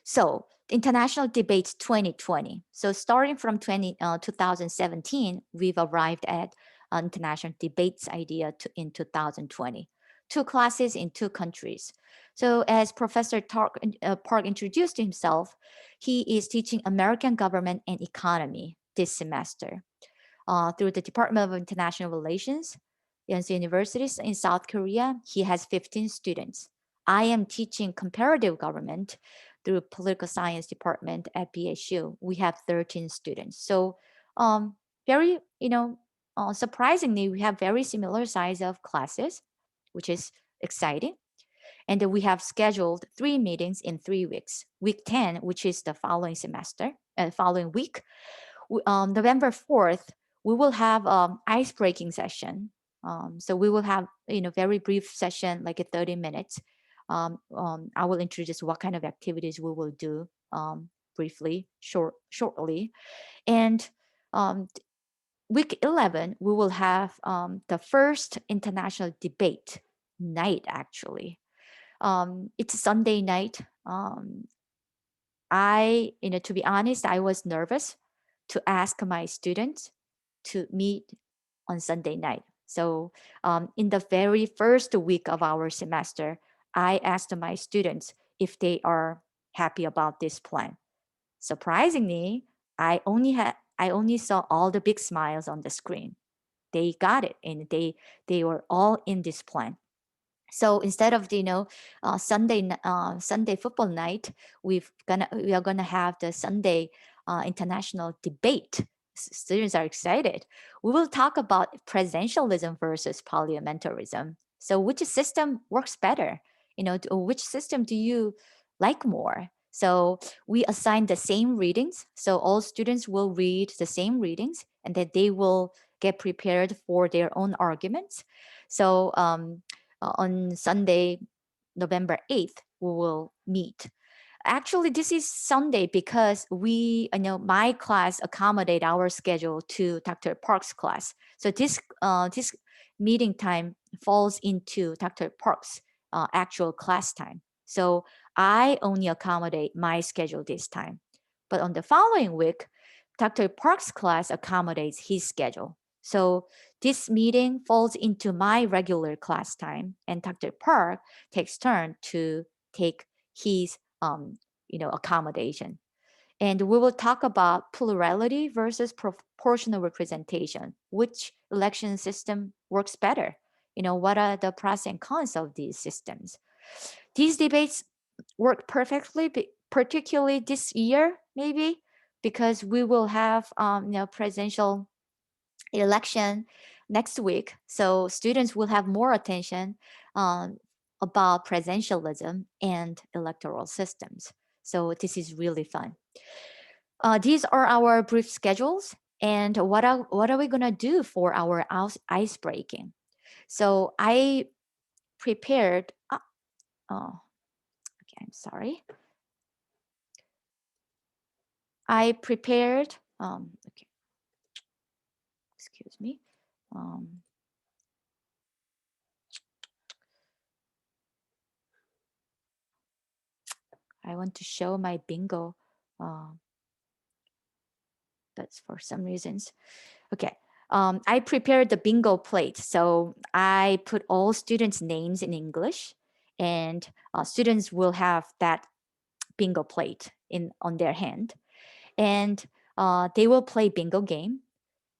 So International Debates 2020. So starting from 2017, we've arrived at international debates idea in 2020. 2 classes in 2 countries. So as Professor Park introduced himself, he is teaching American government and economy this semester through the Department of International Relations, Yonsei Universities in South Korea. He has 15 students. I am teaching comparative government through political science department at BSU. We have 13 students. So very, surprisingly, we have very similar size of classes, which is exciting. And then we have scheduled 3 meetings in 3 weeks. Week 10, which is the following week, November 4th, we will have ice-breaking session. So we will have very brief session, like 30 minutes. I will introduce what kind of activities we will do briefly, shortly. And week 11, we will have the first international debate night, actually. It's a Sunday night. To be honest, I was nervous to ask my students to meet on Sunday night. So in the very first week of our semester, I asked my students if they are happy about this plan. Surprisingly, I only saw all the big smiles on the screen. They got it, and they were all in this plan. So instead of Sunday football night, we are gonna have the Sunday international debate. Students are excited. We will talk about presidentialism versus parliamentarism. So which system works better? Which system do you like more? So we assign the same readings. So all students will read the same readings, and then they will get prepared for their own arguments. So on Sunday, November 8th, we will meet. Actually, this is Sunday because my class accommodate our schedule to Dr. Park's class. So this meeting time falls into Dr. Park's actual class time. So I only accommodate my schedule this time. But on the following week, Dr. Park's class accommodates his schedule. So this meeting falls into my regular class time, and Dr. Park takes turn to take his accommodation. And we will talk about plurality versus proportional representation. Which election system works better? What are the pros and cons of these systems? These debates work perfectly, particularly this year, maybe, because we will have presidential election next week. So students will have more attention about presidentialism and electoral systems. So this is really fun. These are our brief schedules. And what are we gonna do for our ice breaking? So I prepared. Okay, I'm sorry. I prepared. Okay, excuse me. I want to show my bingo. That's for some reasons. Okay. I prepared the bingo plate. So I put all students' names in English, and students will have that bingo plate on their hand, and they will play bingo game.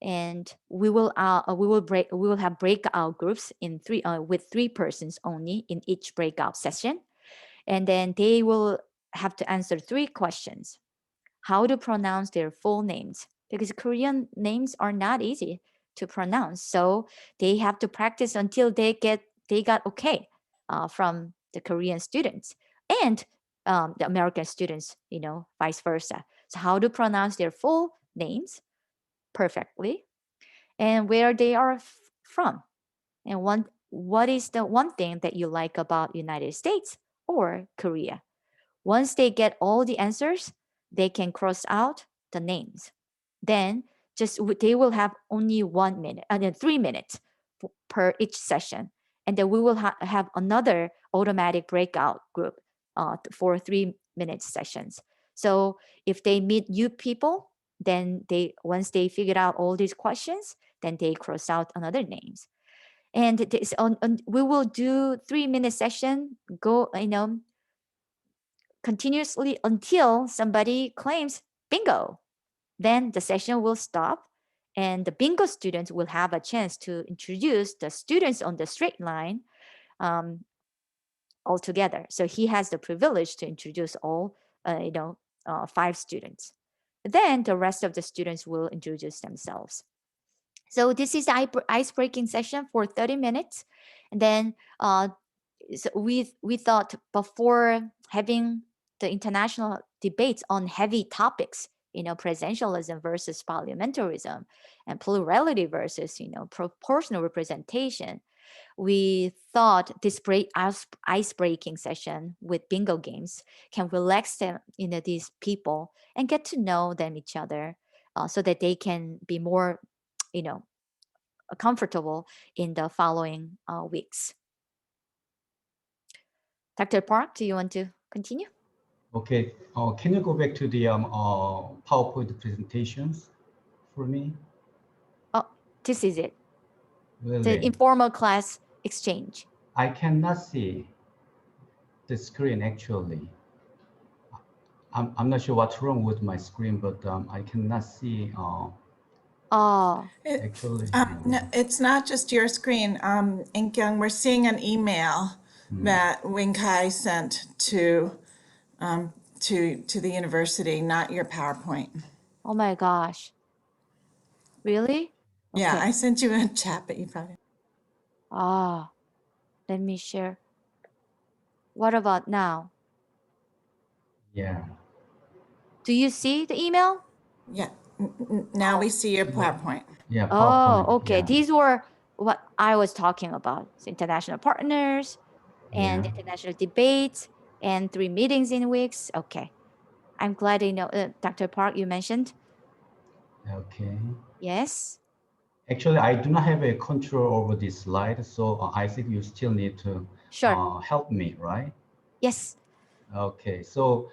And we will have breakout groups in with 3 persons only in each breakout session, and then they will have to answer 3 questions. How to pronounce their full names, because Korean names are not easy to pronounce. So they have to practice until they got okay from the Korean students and the American students, vice versa. So how to pronounce their full names perfectly, and where they are from, and what is the one thing that you like about United States or Korea. Once they get all the answers, they can cross out the names. Then they will have only 1 minute and then 3 minutes per each session. And then we will have another automatic breakout group for 3 minute sessions. So if they meet new people, then once they figured out all these questions, then they cross out another names. And we will do 3 minute session, continuously until somebody claims bingo. Then the session will stop, and the bingo students will have a chance to introduce the students on the straight line all together. So he has the privilege to introduce all 5 students. Then the rest of the students will introduce themselves. So this is the ice-breaking session for 30 minutes. And then so we thought before having the international debates on heavy topics, presidentialism versus parliamentarism, and plurality versus, proportional representation, we thought this ice-breaking session with bingo games can relax them, these people, and get to know them each other, so that they can be more, comfortable in the following weeks. Dr. Park, do you want to continue? Okay, can you go back to the PowerPoint presentations for me? Oh, this is it. Really? The informal class exchange. I cannot see the screen actually. I'm not sure what's wrong with my screen, but I cannot see Oh, Actually, No, it's not just your screen. In Kyung, we're seeing an email that Wing Kai sent to the university, not your PowerPoint. oh my gosh. Really? Yeah, Okay. I sent you a chat, but you probably. Ah, let me share. What about now? yeah. Do you see the email? Yeah. Now we see your PowerPoint. Yeah, Oh, PowerPoint. okay. Yeah. These were what I was talking about. So international partners and Yeah. international debates and 3 meetings in weeks. Okay. I'm glad you know, Dr. Park, you mentioned. Okay. Yes. Actually, I do not have a control over this slide, so I think you still need to Sure. help me, right? Yes. Okay. So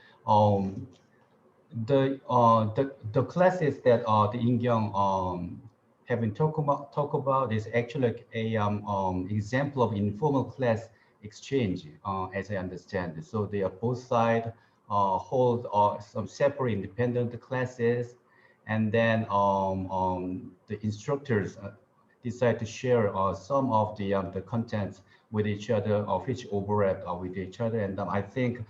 the classes that the Ingyong have been talk about is actually like a example of informal class exchange, as I understand it. So they are both sides hold some separate independent classes, and then the instructors decide to share some of the contents with each other, of which overlap with each other. And I think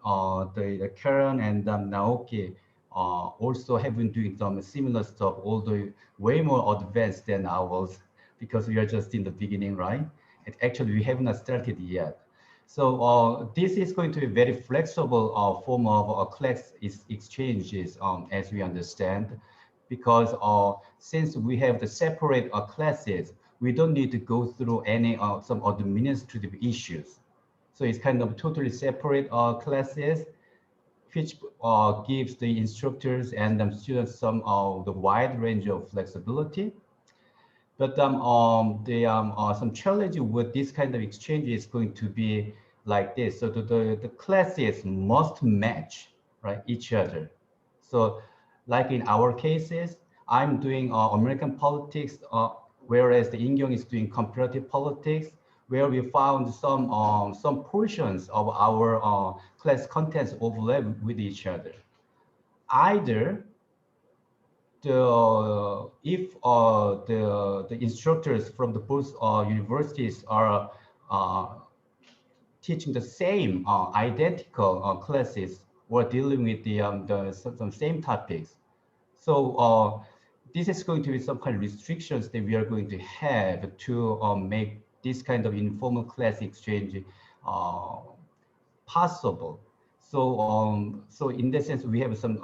the Karen and Naoki also have been doing some similar stuff, although way more advanced than ours, because we are just in the beginning, right? And actually, we have not started yet. So this is going to be very flexible form of class exchanges, as we understand, because since we have the separate classes, we don't need to go through any some administrative issues. So it's kind of totally separate classes, which gives the instructors and students some of the wide range of flexibility. But some challenge with this kind of exchange is going to be like this. So the classes must match, right, each other. So like in our cases, I'm doing American politics, whereas the Ingyong is doing comparative politics, where we found some portions of our class contents overlap with each other. Either if the instructors from the both universities are teaching the same identical classes or dealing with some same topics. So this is going to be some kind of restrictions that we are going to have to make this kind of informal class exchange possible. So in that sense, we have some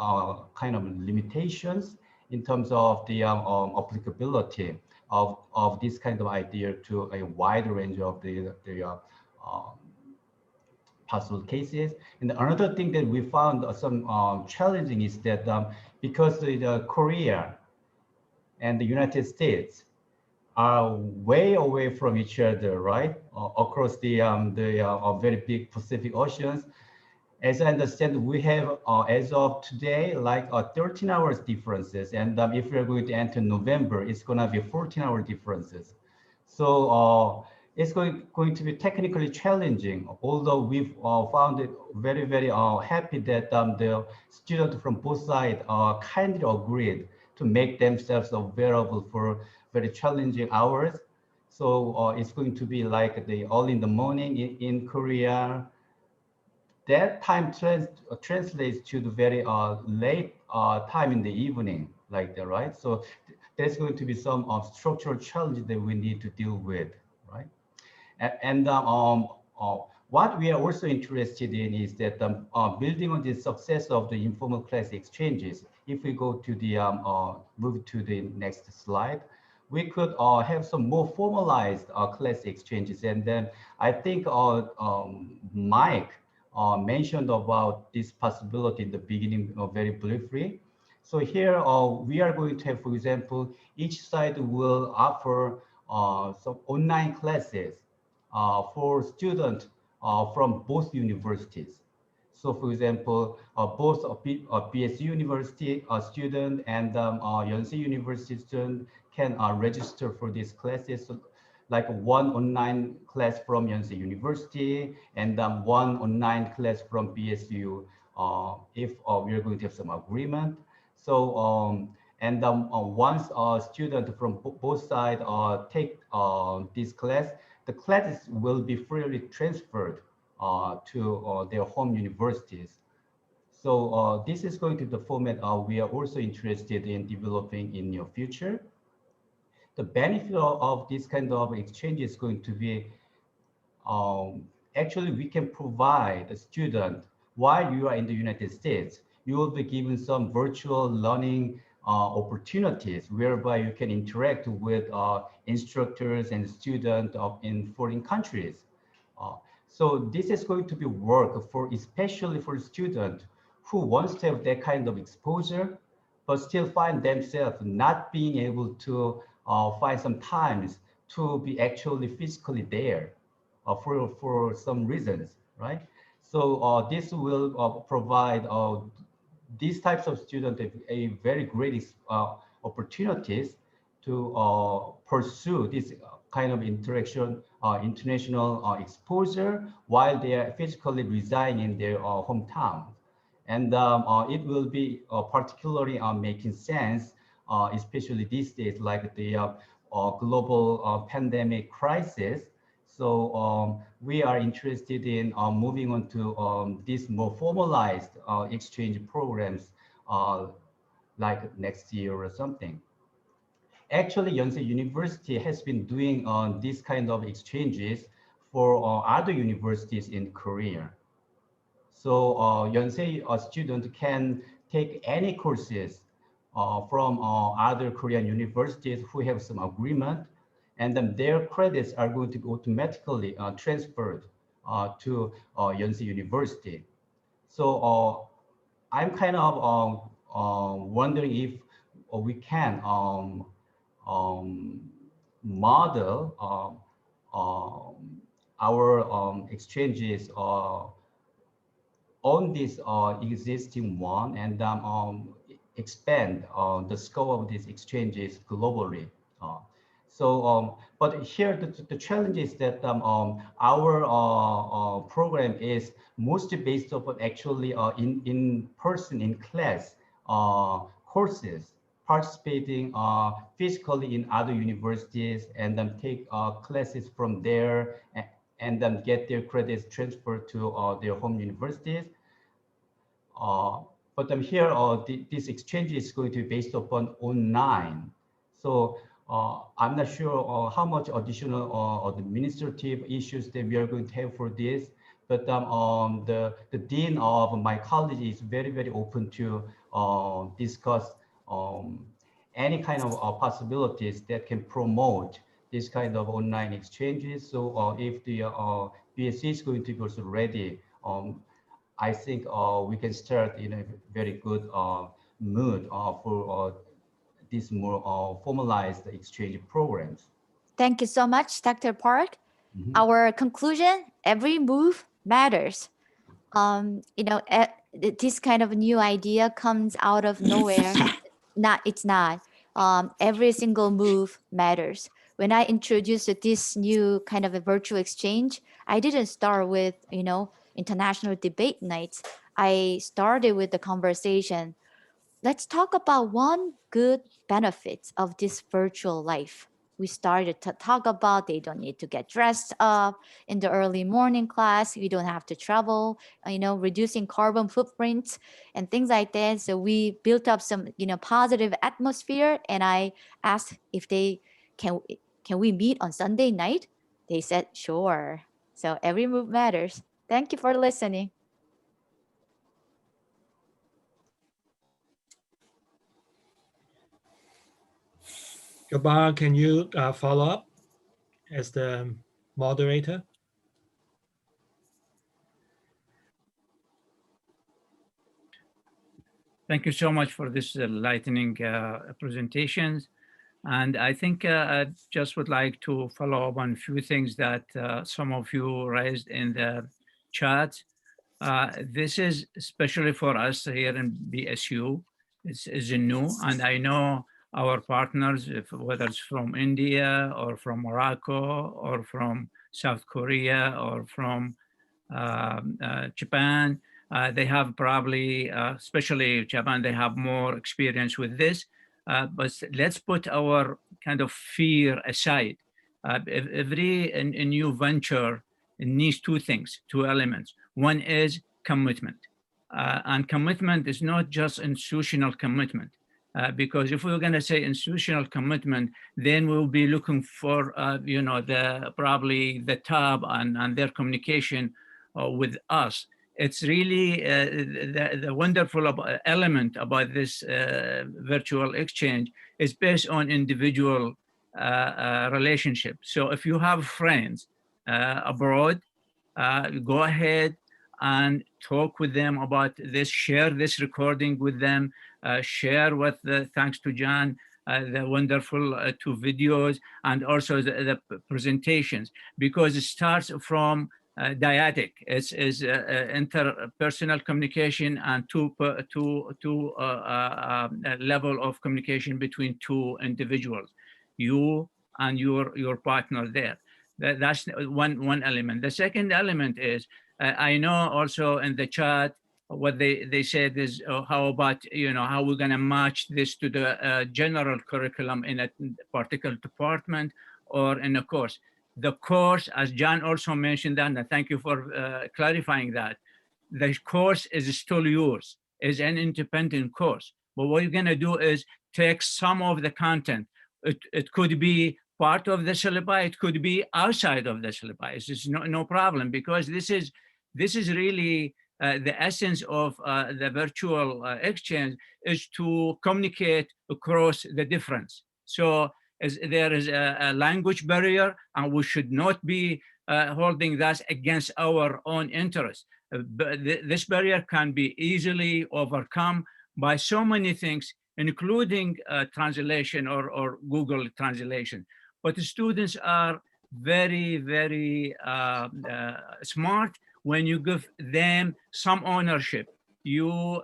kind of limitations in terms of the applicability of this kind of idea to a wide range of the possible cases. And another thing that we found some challenging is that because the Korea and the United States are way away from each other, right? Across the very big Pacific Oceans. As I understand, we have, as of today, like 13 hours differences. And if we're going to enter November, it's going to be 14-hour differences. So it's going to be technically challenging, although we've found it very, very happy that the students from both sides kindly agreed to make themselves available for very challenging hours. So it's going to be like the early in the morning in Korea. That time translates to the very late time in the evening, like that, right? So there's going to be some structural challenges that we need to deal with, right? And what we are also interested in is that building on the success of the informal class exchanges, if we go to the, move to the next slide, we could have some more formalized class exchanges. And then I think Mike mentioned about this possibility in the beginning very briefly. So here we are going to have, for example, each side will offer some online classes for students from both universities. So for example, both BSU University student and Yonsei University student can register for these classes. So like one online class from Yonsei University and one online class from BSU if we are going to have some agreement. So And once a student from both sides take this class, the classes will be freely transferred to their home universities. So this is going to be the format we are also interested in developing in your future. The benefit of this kind of exchange is going to be actually we can provide a student while you are in the United States, you will be given some virtual learning opportunities whereby you can interact with instructors and students in foreign countries. So this is going to be work for especially for students who wants to have that kind of exposure, but still find themselves not being able to find some times to be actually physically there for some reasons, right? So this will provide these types of students a very great opportunities to pursue this kind of interaction, international exposure while they are physically residing in their hometown. And it will be particularly making sense, especially these days, like the global pandemic crisis. So we are interested in moving on to these more formalized exchange programs like next year or something. Actually, Yonsei University has been doing this kind of exchanges for other universities in Korea. So Yonsei student can take any courses from other Korean universities who have some agreement, and then their credits are going to be automatically transferred to Yonsei University. So I'm kind of wondering if we can model our exchanges on this existing one and expand the scope of these exchanges globally. But here the challenge is that our program is mostly based upon actually in person, in class courses, participating physically in other universities and then take classes from there and then get their credits transferred to their home universities. But here, this exchange is going to be based upon online. So I'm not sure how much additional administrative issues that we are going to have for this. But the dean of my college is very, very open to discuss any kind of possibilities that can promote this kind of online exchanges. So if the BSc is going to be also ready, I think we can start in a very good mood for these more formalized exchange programs. Thank you so much, Dr. Park. Mhm. Our conclusion, every move matters. This kind of new idea comes out of nowhere. It's not. Every single move matters. When I introduced this new kind of a virtual exchange, I didn't start with, international debate nights. I started with the conversation. Let's talk about one good benefit of this virtual life. We started to talk about they don't need to get dressed up in the early morning class. We don't have to travel, reducing carbon footprints and things like that. So we built up some, positive atmosphere. And I asked if they can we meet on Sunday night? They said, sure. So every move matters. Thank you for listening. Gabbar, can you follow up as the moderator? Thank you so much for this enlightening presentations. And I think I just would like to follow up on a few things that some of you raised in the chat. This is especially for us here in BSU. It's new, and I know our partners, whether it's from India or from Morocco or from South Korea or from Japan, they have probably, especially Japan, they have more experience with this. but let's put our kind of fear aside. Every a new venture needs two things, two elements. One is commitment. And commitment is not just institutional commitment. Because if we're going to say institutional commitment, then we'll be looking for, probably the top and their communication with us. It's really the wonderful element about this virtual exchange is based on individual relationship. So if you have friends abroad, go ahead and talk with them about this, share this recording with them, share with, thanks to John, the wonderful two videos and also the presentations, because it starts from dyadic. It's interpersonal communication and two level of communication between two individuals, you and your partner there. That's one element. The second element is, I know also in the chat, what they said is, how about, how we're going to match this to the general curriculum in a particular department or in a course. The course, as John also mentioned, and thank you for clarifying that, the course is still yours, is an independent course. But what you're going to do is take some of the content. It could be part of the syllabi, it could be outside of the syllabi. It's no problem, because this is really the essence of the virtual exchange, is to communicate across the difference. So there is a language barrier, and we should not be holding that against our own interests. But this barrier can be easily overcome by so many things, including translation or Google translation. But the students are very, very smart when you give them some ownership. You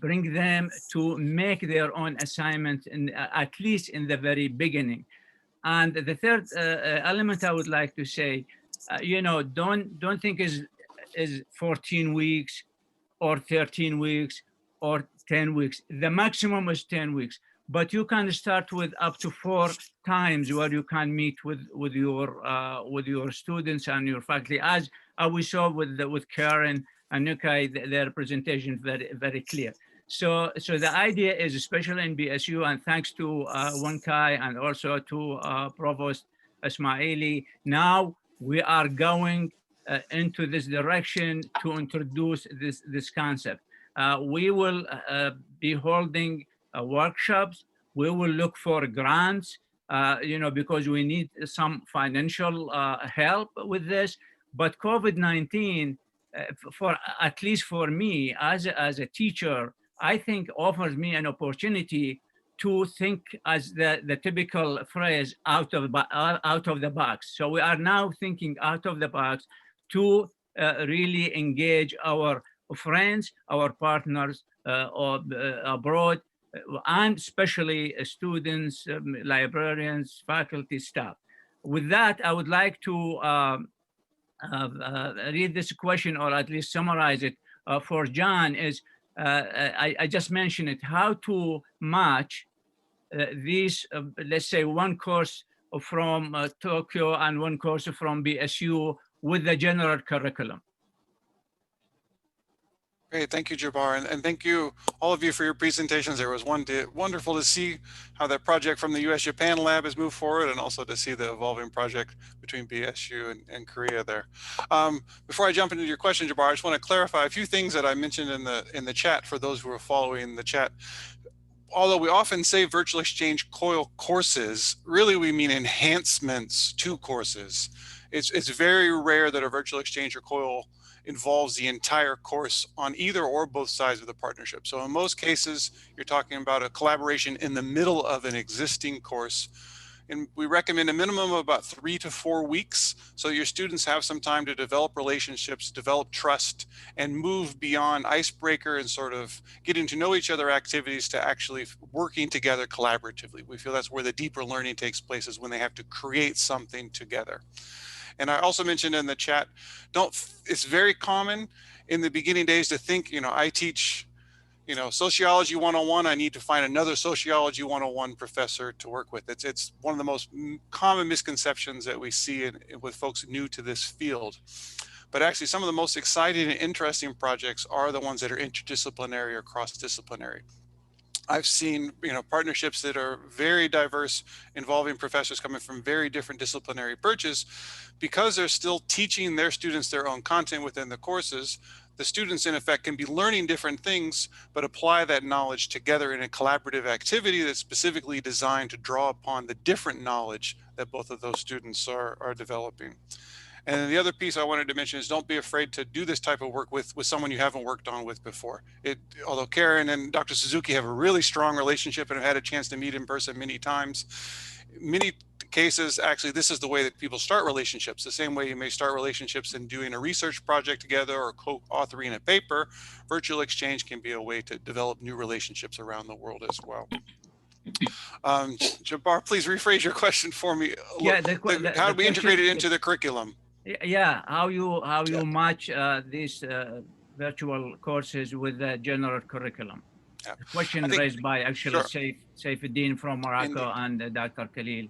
bring them to make their own assignment, at least in the very beginning. And the third element I would like to say, don't think is 14 weeks or 13 weeks or 10 weeks. The maximum is 10 weeks. But you can start with up to 4 times where you can meet with your students and your faculty, as we saw with Karen and Nukai, their presentation very clear. So the idea is, especially in BSU, and thanks to Wankai and also to Provost Ismaili, now we are going into this direction to introduce this concept. We will be holding workshops. We will look for grants, because we need some financial help with this. But COVID-19, for at least for me as a teacher, I think offers me an opportunity to think, as the typical phrase, out of the box. So we are now thinking out of the box to really engage our friends, our partners abroad, and especially students, librarians, faculty, staff. With that, I would like to read this question, or at least summarize it for John. Is I just mentioned it, how to match these, let's say, one course from Tokyo and one course from BSU with the general curriculum. Great, thank you, Jabbar, and thank you, all of you, for your presentations. It was wonderful to see how that project from the US-Japan lab has moved forward, and also to see the evolving project between BSU and Korea there. Before I jump into your question, Jabbar, I just want to clarify a few things that I mentioned in the chat for those who are following the chat. Although we often say virtual exchange COIL courses, really we mean enhancements to courses. It's very rare that a virtual exchange or COIL involves the entire course on either or both sides of the partnership. So in most cases, you're talking about a collaboration in the middle of an existing course. And we recommend a minimum of about 3 to 4 weeks, so your students have some time to develop relationships, develop trust, and move beyond icebreaker and sort of getting to know each other activities to actually working together collaboratively. We feel that's where the deeper learning takes place, is when they have to create something together. And I also mentioned in the chat, it's very common in the beginning days to think, I teach you know, sociology 101, I need to find another sociology 101 professor to work with. It's one of the most common misconceptions that we see with folks new to this field. But actually, some of the most exciting and interesting projects are the ones that are interdisciplinary or cross-disciplinary. I've seen, you know, partnerships that are very diverse, involving professors coming from very different disciplinary perches, because they're still teaching their students their own content within the courses. The students, in effect, can be learning different things, but apply that knowledge together in a collaborative activity that's specifically designed to draw upon the different knowledge that both of those students are developing. And then the other piece I wanted to mention is don't be afraid to do this type of work with someone you haven't worked on with before. Although Karen and Dr. Suzuki have a really strong relationship and have had a chance to meet in person many times, many cases, actually, this is the way that people start relationships. The same way you may start relationships in doing a research project together or co-authoring a paper, virtual exchange can be a way to develop new relationships around the world as well. Jabbar, please rephrase your question for me. Yeah, how do we integrate it into the curriculum? Yeah, how you match these virtual courses with the general curriculum. Yeah. The question raised by actually Sure. Saifuddin from Morocco Indeed. and Dr. Khalil.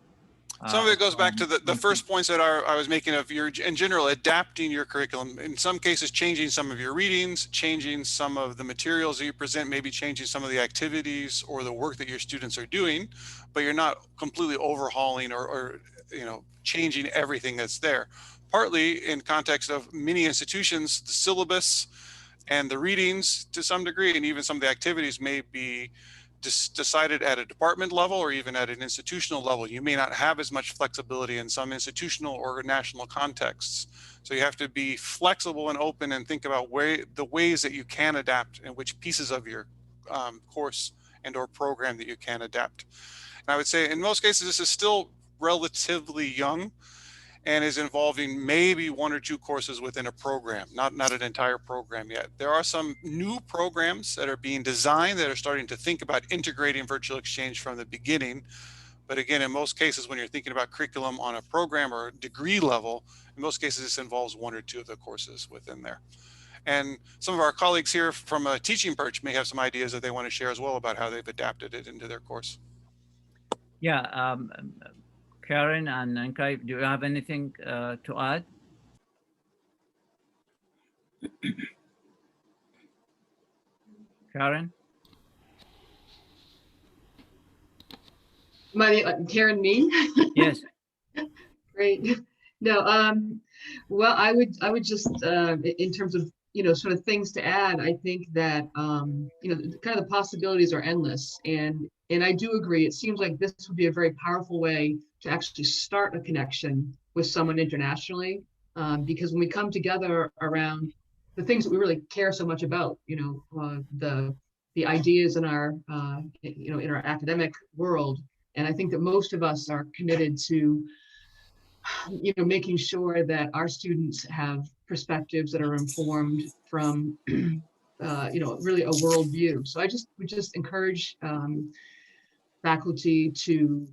Some of it goes back to the first points that I was making of your, in general, adapting your curriculum. In some cases, changing some of your readings, changing some of the materials that you present, maybe changing some of the activities or the work that your students are doing, but you're not completely overhauling or you know, changing everything that's there. Partly in context of many institutions, the syllabus and the readings to some degree, and even some of the activities may be decided at a department level or even at an institutional level. You may not have as much flexibility in some institutional or national contexts. So you have to be flexible and open and think about the ways that you can adapt and which pieces of your course and or program that you can adapt. And I would say in most cases, this is still relatively young and is involving maybe 1 or 2 courses within a program, not an entire program yet. There are some new programs that are being designed that are starting to think about integrating virtual exchange from the beginning. But again, in most cases, when you're thinking about curriculum on a program or degree level, in most cases, this involves 1 or 2 of the courses within there. And some of our colleagues here from a teaching perch may have some ideas that they want to share as well about how they've adapted it into their course. Yeah, Karen and Nkai, do you have anything to add? Karen? Karen, me? Yes. Great. No, well, I would just, in terms of, you know, sort of things to add, I think that, you know, kind of the possibilities are endless. And I do agree, it seems like this would be a very powerful way to actually start a connection with someone internationally, because when we come together around the things that we really care so much about, you know, the ideas in our, you know, in our academic world. And I think that most of us are committed to, you know, making sure that our students have perspectives that are informed from, you know, really a worldview. So we just encourage faculty to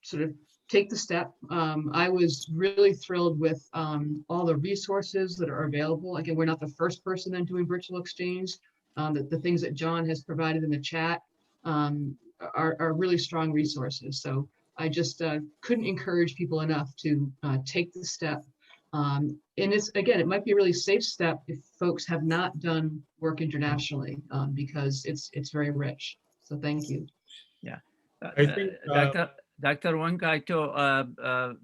sort of take the step. I was really thrilled with all the resources that are available. Again, we're not the first person in doing virtual exchange. The things that John has provided in the chat are really strong resources. So I just couldn't encourage people enough to take the step. And it's, again, it might be a really safe step if folks have not done work internationally, because it's very rich. So thank you. Yeah. I think, Dr. Wankaito,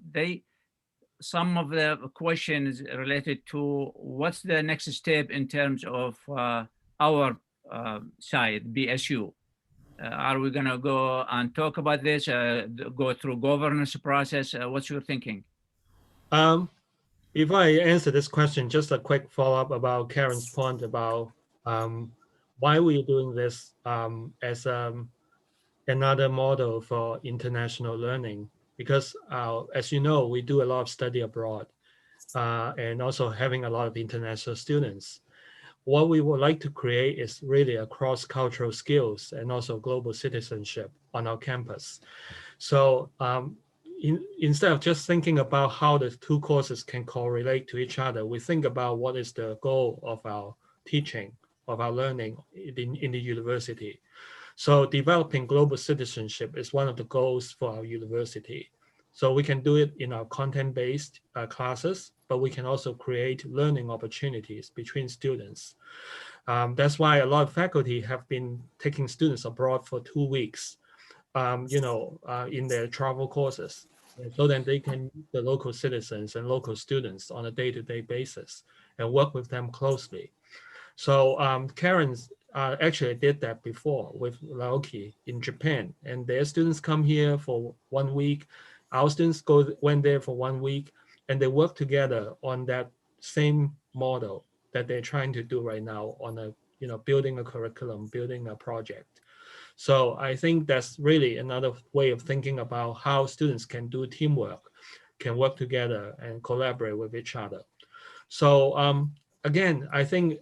some of the questions related to what's the next step in terms of our side, BSU. Are we going to go and talk about this, go through governance process? What's your thinking? If I answer this question, just a quick follow-up about Karen's point about why we're doing this as another model for international learning. Because as you know, we do a lot of study abroad and also having a lot of international students. What we would like to create is really a cross-cultural skills and also global citizenship on our campus. So instead of just thinking about how the 2 courses can correlate to each other, we think about what is the goal of our teaching of our learning in the university. So developing global citizenship is one of the goals for our university. So we can do it in our content-based classes, but we can also create learning opportunities between students. That's why a lot of faculty have been taking students abroad for 2 weeks, in their travel courses, so that they can meet the local citizens and local students on a day-to-day basis and work with them closely. So Karen actually did that before with Laoki in Japan, and their students come here for 1 week. Our students went there for 1 week, and they work together on that same model that they're trying to do right now on building a curriculum, building a project. So I think that's really another way of thinking about how students can do teamwork, can work together and collaborate with each other. So again, I think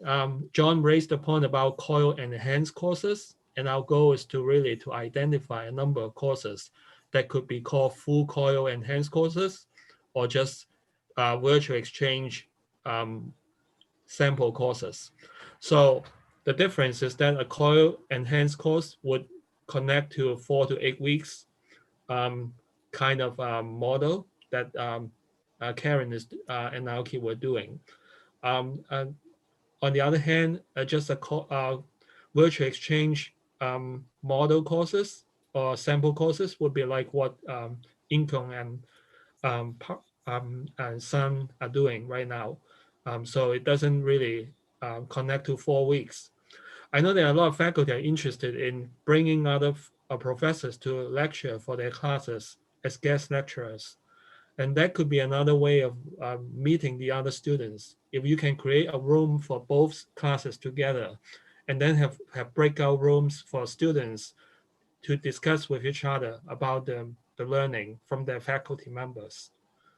John raised the point about COIL enhanced courses, and our goal is to really to identify a number of courses that could be called full COIL enhanced courses, or just virtual exchange sample courses. So the difference is that a COIL enhanced course would connect to a 4 to 8 weeks kind of model that Karen and Naoki were doing. And on the other hand, just a virtual exchange model courses or sample courses would be like what Inkong and Sun are doing right now. So it doesn't really connect to 4 weeks. I know there are a lot of faculty are interested in bringing other professors to lecture for their classes as guest lecturers. And that could be another way of meeting the other students. If you can create a room for both classes together, and then have breakout rooms for students to discuss with each other about the learning from their faculty members.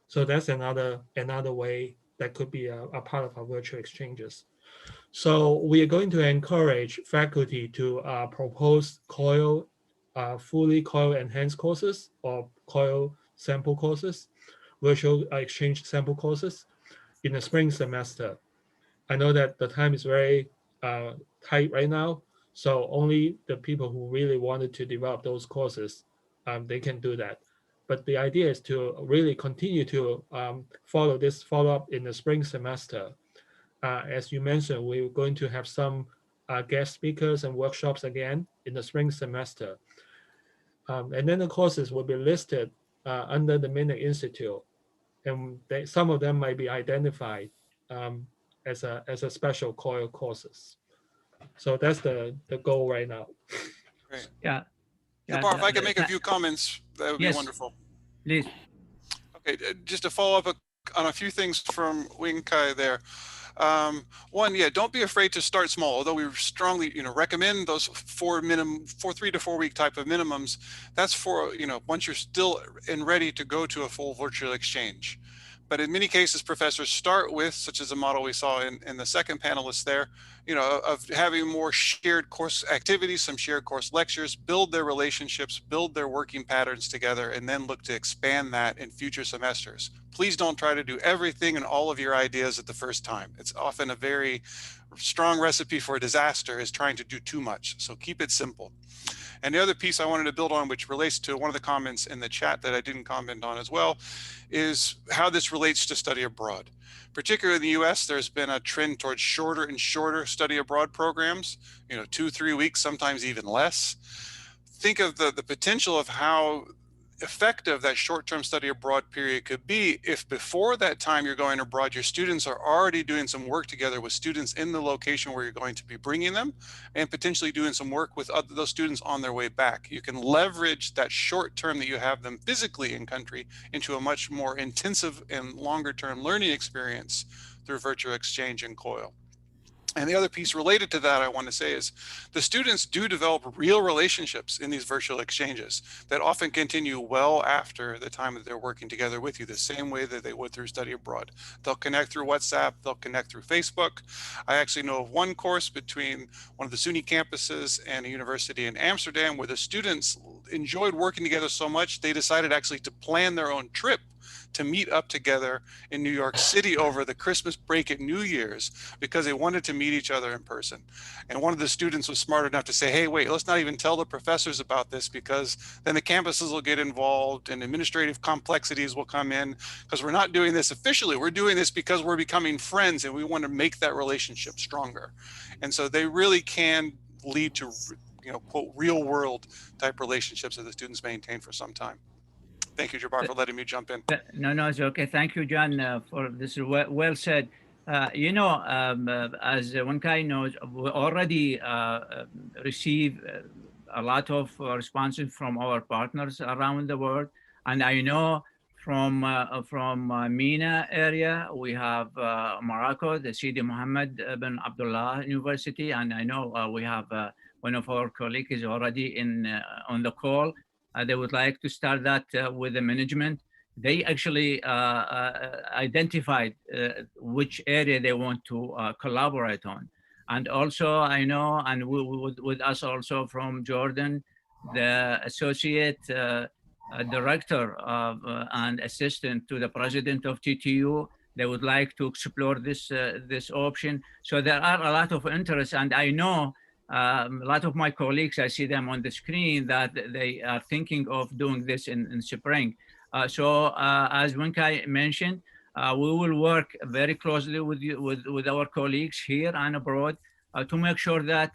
So that's another way that could be a part of our virtual exchanges. So we are going to encourage faculty to propose COIL, fully COIL enhanced courses or COIL sample courses, virtual exchange sample courses in the spring semester. I know that the time is very tight right now, so only the people who really wanted to develop those courses, they can do that. But the idea is to really continue to follow up in the spring semester. As you mentioned, we're going to have some guest speakers and workshops again in the spring semester. And then the courses will be listed under the Minute Institute, and some of them might be identified as a special COIL courses. So that's the goal right now. Great. Yeah. Yeah, Bar, if I could make a few comments, that would be wonderful. Please. Okay, just to follow up on a few things from Wing Kai there. One, yeah, don't be afraid to start small. Although we strongly, recommend those 3 to 4 week type of minimums. That's for, once you're still and ready to go to a full virtual exchange. But in many cases, professors start with, such as a model we saw in the second panelist there, of having more shared course activities, some shared course lectures, build their relationships, build their working patterns together, and then look to expand that in future semesters. Please don't try to do everything and all of your ideas at the first time. It's often a very strong recipe for a disaster is trying to do too much. So keep it simple. And the other piece I wanted to build on, which relates to one of the comments in the chat that I didn't comment on as well, is how this relates to study abroad. Particularly in the US, there's been a trend towards shorter and shorter study abroad programs, 2, 3 weeks, sometimes even less. Think of the potential of how effective that short-term study abroad period could be if before that time you're going abroad, your students are already doing some work together with students in the location where you're going to be bringing them, and potentially doing some work with those students on their way back. You can leverage that short term that you have them physically in country into a much more intensive and longer term learning experience through virtual exchange and COIL. And the other piece related to that I want to say is the students do develop real relationships in these virtual exchanges that often continue well after the time that they're working together with you, the same way that they would through study abroad. They'll connect through WhatsApp, they'll connect through Facebook. I actually know of one course between one of the SUNY campuses and a university in Amsterdam where the students enjoyed working together so much they decided actually to plan their own trip to meet up together in New York City over the Christmas break at New Year's because they wanted to meet each other in person. And one of the students was smart enough to say, hey, wait, let's not even tell the professors about this because then the campuses will get involved and administrative complexities will come in because we're not doing this officially. We're doing this because we're becoming friends and we want to make that relationship stronger. And so they really can lead to, quote, real world type relationships that the students maintain for some time. Thank you, Jabbar, for letting me jump in. No, it's okay. Thank you, John, for this. Well said. As Wenkai knows, we already receive a lot of responses from our partners around the world. And I know from MENA area, we have Morocco, the Sidi Mohammed bin Abdullah University. And I know we have one of our colleagues is already on the call. They would like to start that with the management. They actually identified which area they want to collaborate on. And also I know, and with us also from Jordan, the associate director of, and assistant to the president of TTU, they would like to explore this option. So there are a lot of interest, and I know a lot of my colleagues, I see them on the screen, that they are thinking of doing this in spring. So as Wenkai mentioned, we will work very closely with our colleagues here and abroad to make sure that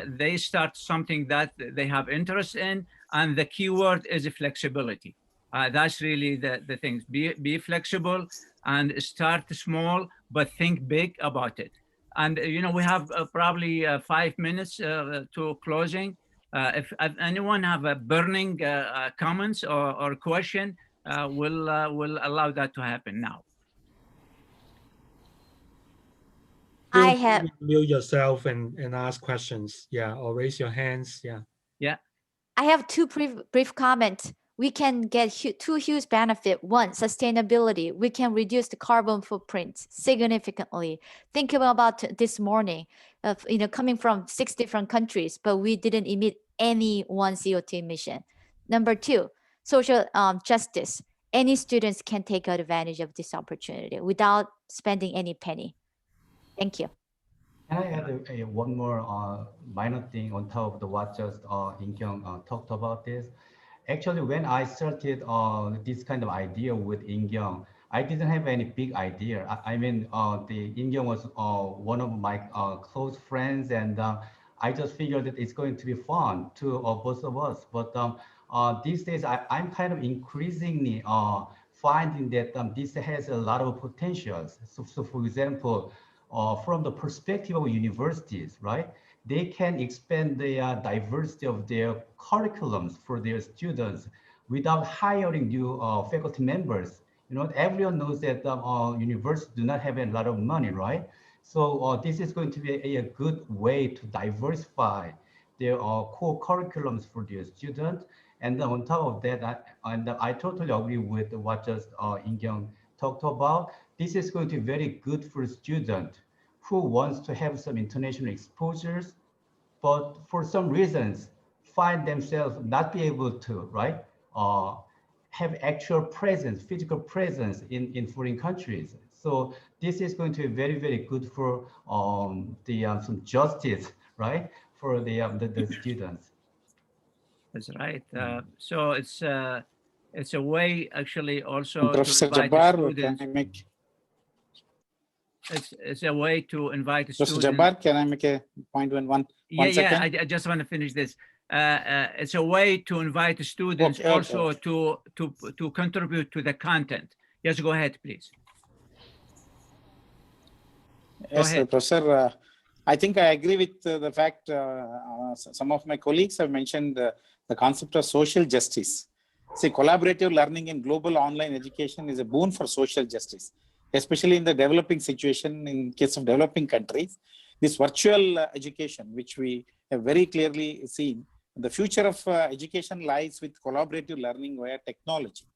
they start something that they have interest in, and the key word is flexibility. That's really the thing. Be flexible and start small, but think big about it. And we have probably 5 minutes to closing. If anyone have a burning comments or question, we'll allow that to happen now. I have mute yourself and ask questions. Yeah, or raise your hands. Yeah. Yeah. I have two brief comments. We can get two huge benefits. One, sustainability. We can reduce the carbon footprint significantly. Think about this morning, coming from 6 different countries, but we didn't emit any one CO2 emission. Number two, social justice. Any students can take advantage of this opportunity without spending any penny. Thank you. Can I add one more minor thing on top of what just In-kyung talked about this? Actually, when I started this kind of idea with In-kyung, I didn't have any big idea. I mean, the In-kyung was one of my close friends, and I just figured that it's going to be fun to both of us. But these days, I'm kind of increasingly finding that this has a lot of potentials. So for example, from the perspective of universities, right? They can expand the diversity of their curriculums for their students without hiring new faculty members. Everyone knows that universities do not have a lot of money, right? So this is going to be a good way to diversify their core curriculums for their students. And on top of that, I totally agree with what just In-kyung talked about. This is going to be very good for students who wants to have some international exposures, but for some reasons find themselves not be able to, right, have actual presence, physical presence in foreign countries. So this is going to be very, very good for some justice, right, for the students. That's right. So it's a way actually also Professor to invite Jabbar, students. can I make? It's a way to invite Professor students. Jabbar, can I make a point one Yeah, second? I just want to finish this. It's a way to invite the students also to contribute to the content. Yes, go ahead, please. Yes, Professor. I think I agree with the fact some of my colleagues have mentioned the concept of social justice. See, collaborative learning in global online education is a boon for social justice, especially in the developing situation. In case of developing countries, this virtual education, which we have very clearly seen, the future of education lies with collaborative learning via technology.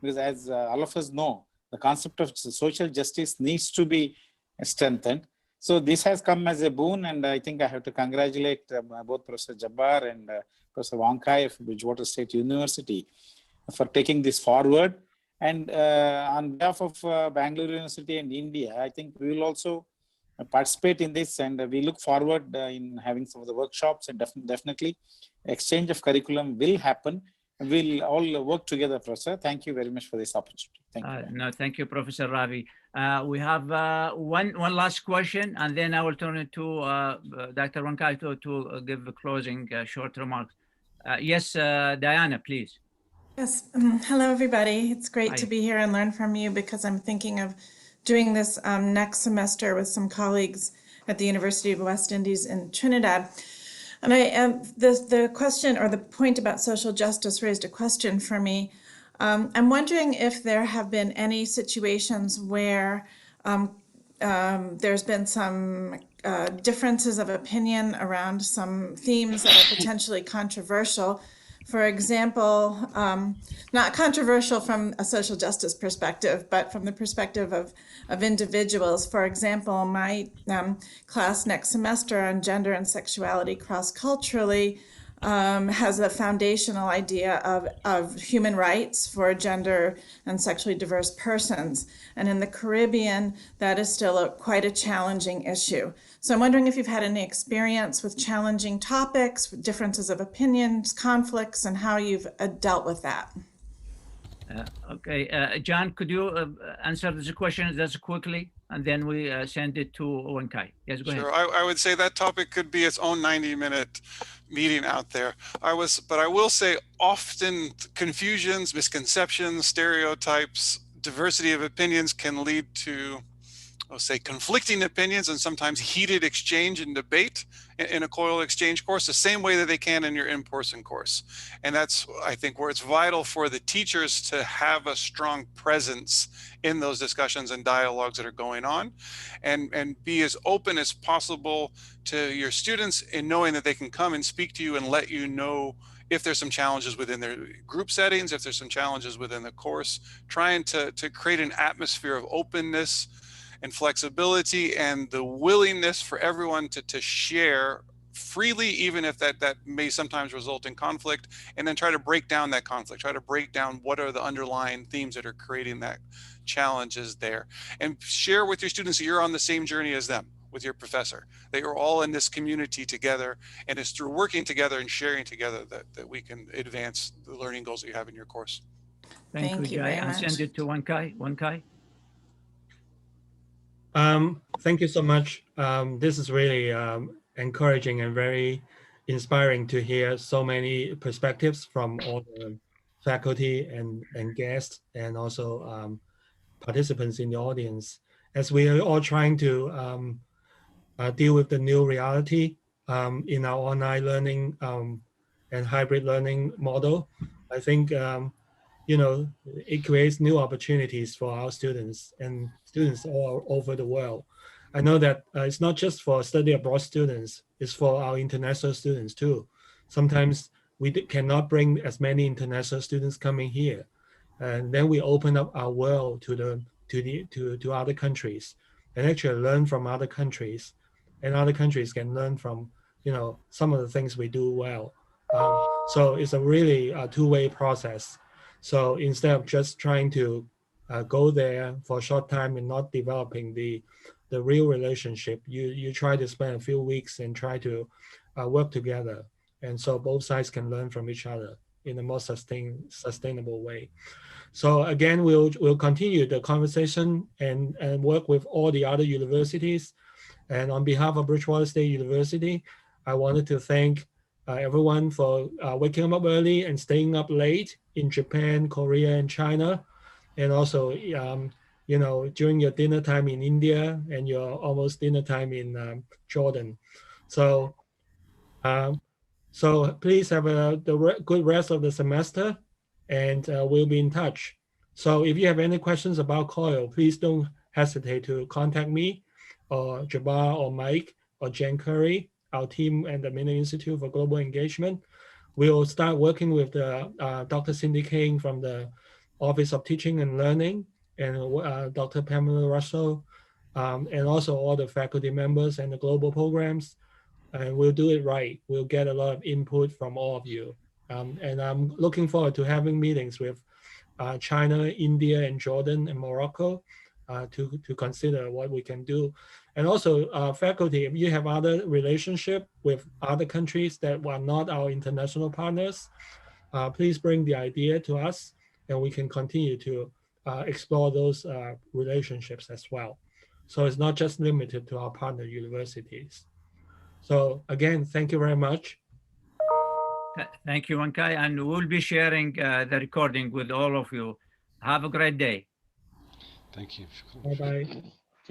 Because as all of us know, the concept of social justice needs to be strengthened. So this has come as a boon, and I think I have to congratulate both Professor Jabbar and Professor Wenkai of Bridgewater State University for taking this forward. And on behalf of Bangalore University and India, I think we will also participate in this, and we look forward in having some of the workshops, and definitely exchange of curriculum will happen. We'll all work together, Professor. Thank you very much for this opportunity. Thank you. No, thank you, Professor Ravi. We have one last question, and then I will turn it to Dr. Wankai to give a closing short remarks. Yes, Diana, please. Yes. Hello, everybody. It's great Hi. to be here and learn from you, because I'm thinking of doing this next semester with some colleagues at the University of West Indies in Trinidad. And the question, or the point about social justice, raised a question for me. I'm wondering if there have been any situations where there's been some differences of opinion around some themes that are potentially controversial. For example, not controversial from a social justice perspective, but from the perspective of individuals. For example, my class next semester on gender and sexuality cross-culturally has a foundational idea of human rights for gender and sexually diverse persons. And in the Caribbean, that is still quite a challenging issue. So I'm wondering if you've had any experience with challenging topics, differences of opinions, conflicts, and how you've dealt with that. Okay, John, could you answer this question just quickly, and then we send it to Wankai? Yes, go ahead. Sure, I would say that topic could be its own 90-minute meeting out there. But I will say often confusions, misconceptions, stereotypes, diversity of opinions can lead to, I'll say, conflicting opinions and sometimes heated exchange and debate in a COIL exchange course, the same way that they can in your in-person course. And that's, I think, where it's vital for the teachers to have a strong presence in those discussions and dialogues that are going on, and be as open as possible to your students in knowing that they can come and speak to you and let you know if there's some challenges within their group settings, if there's some challenges within the course, trying to create an atmosphere of openness and flexibility and the willingness for everyone to share freely, even if that may sometimes result in conflict, and then try to break down that conflict, try to break down what are the underlying themes that are creating that challenges there, and share with your students that you're on the same journey as them, with your professor, that you're all in this community together, and it's through working together and sharing together that we can advance the learning goals that you have in your course. Thank you, Jai. And send it to Wankai. Wankai. Thank you so much. This is really encouraging and very inspiring to hear so many perspectives from all the faculty and guests, and also participants in the audience, as we are all trying to deal with the new reality in our online learning and hybrid learning model. I think you know, it creates new opportunities for our students and students all over the world. I know that it's not just for study abroad students, it's for our international students too. Sometimes we cannot bring as many international students coming here. And then we open up our world to other countries and actually learn from other countries. And other countries can learn from, you know, some of the things we do well. So it's a really two-way process. So instead of just trying to go there for a short time and not developing the real relationship, you try to spend a few weeks and try to work together. And so both sides can learn from each other in a more sustainable way. So again, we'll continue the conversation and work with all the other universities. And on behalf of Bridgewater State University, I wanted to thank everyone for waking up early and staying up late in Japan, Korea, and China. And also, you know, during your dinner time in India and your almost dinner time in Jordan. So, so please have the good rest of the semester, and we'll be in touch. So if you have any questions about COIL, please don't hesitate to contact me or Jabbar or Mike or Jen Curry, our team at the Milner Institute for Global Engagement. We'll start working with the Dr. Cindy King from the Office of Teaching and Learning, and Dr. Pamela Russell, and also all the faculty members and the global programs. And we'll do it right. We'll get a lot of input from all of you. And I'm looking forward to having meetings with China, India, and Jordan and Morocco to consider what we can do. And also faculty, if you have other relationship with other countries that are not our international partners, please bring the idea to us and we can continue to explore those relationships as well. So it's not just limited to our partner universities. So again, thank you very much. Thank you, Wenkai, and we'll be sharing the recording with all of you. Have a great day. Thank you. Bye-bye.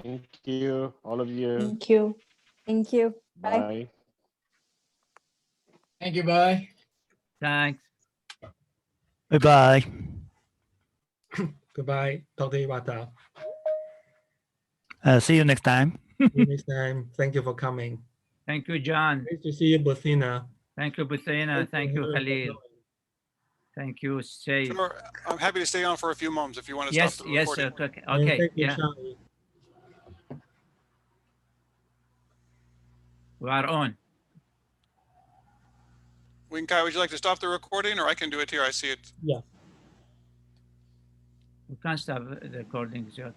Thank you, all of you. Thank you. Thank you. Bye. Bye. Thank you, bye. Thanks. Bye-bye. Goodbye. Dr. Iwata. See you next time. See you next time. Thank you for coming. Thank you, John. Nice to see you, Buthina. Thank you, Buthina. Thank you, Khalil. Thank you, Saif. Sure. I'm happy to stay on for a few moments if you want to Yes, stop the yes, recording. okay, And okay, thank you, yeah, Charlie. we are on. Wenkai, would you like to stop the recording or I can do it here? I see it. Yeah. We can't stop the recording, okay.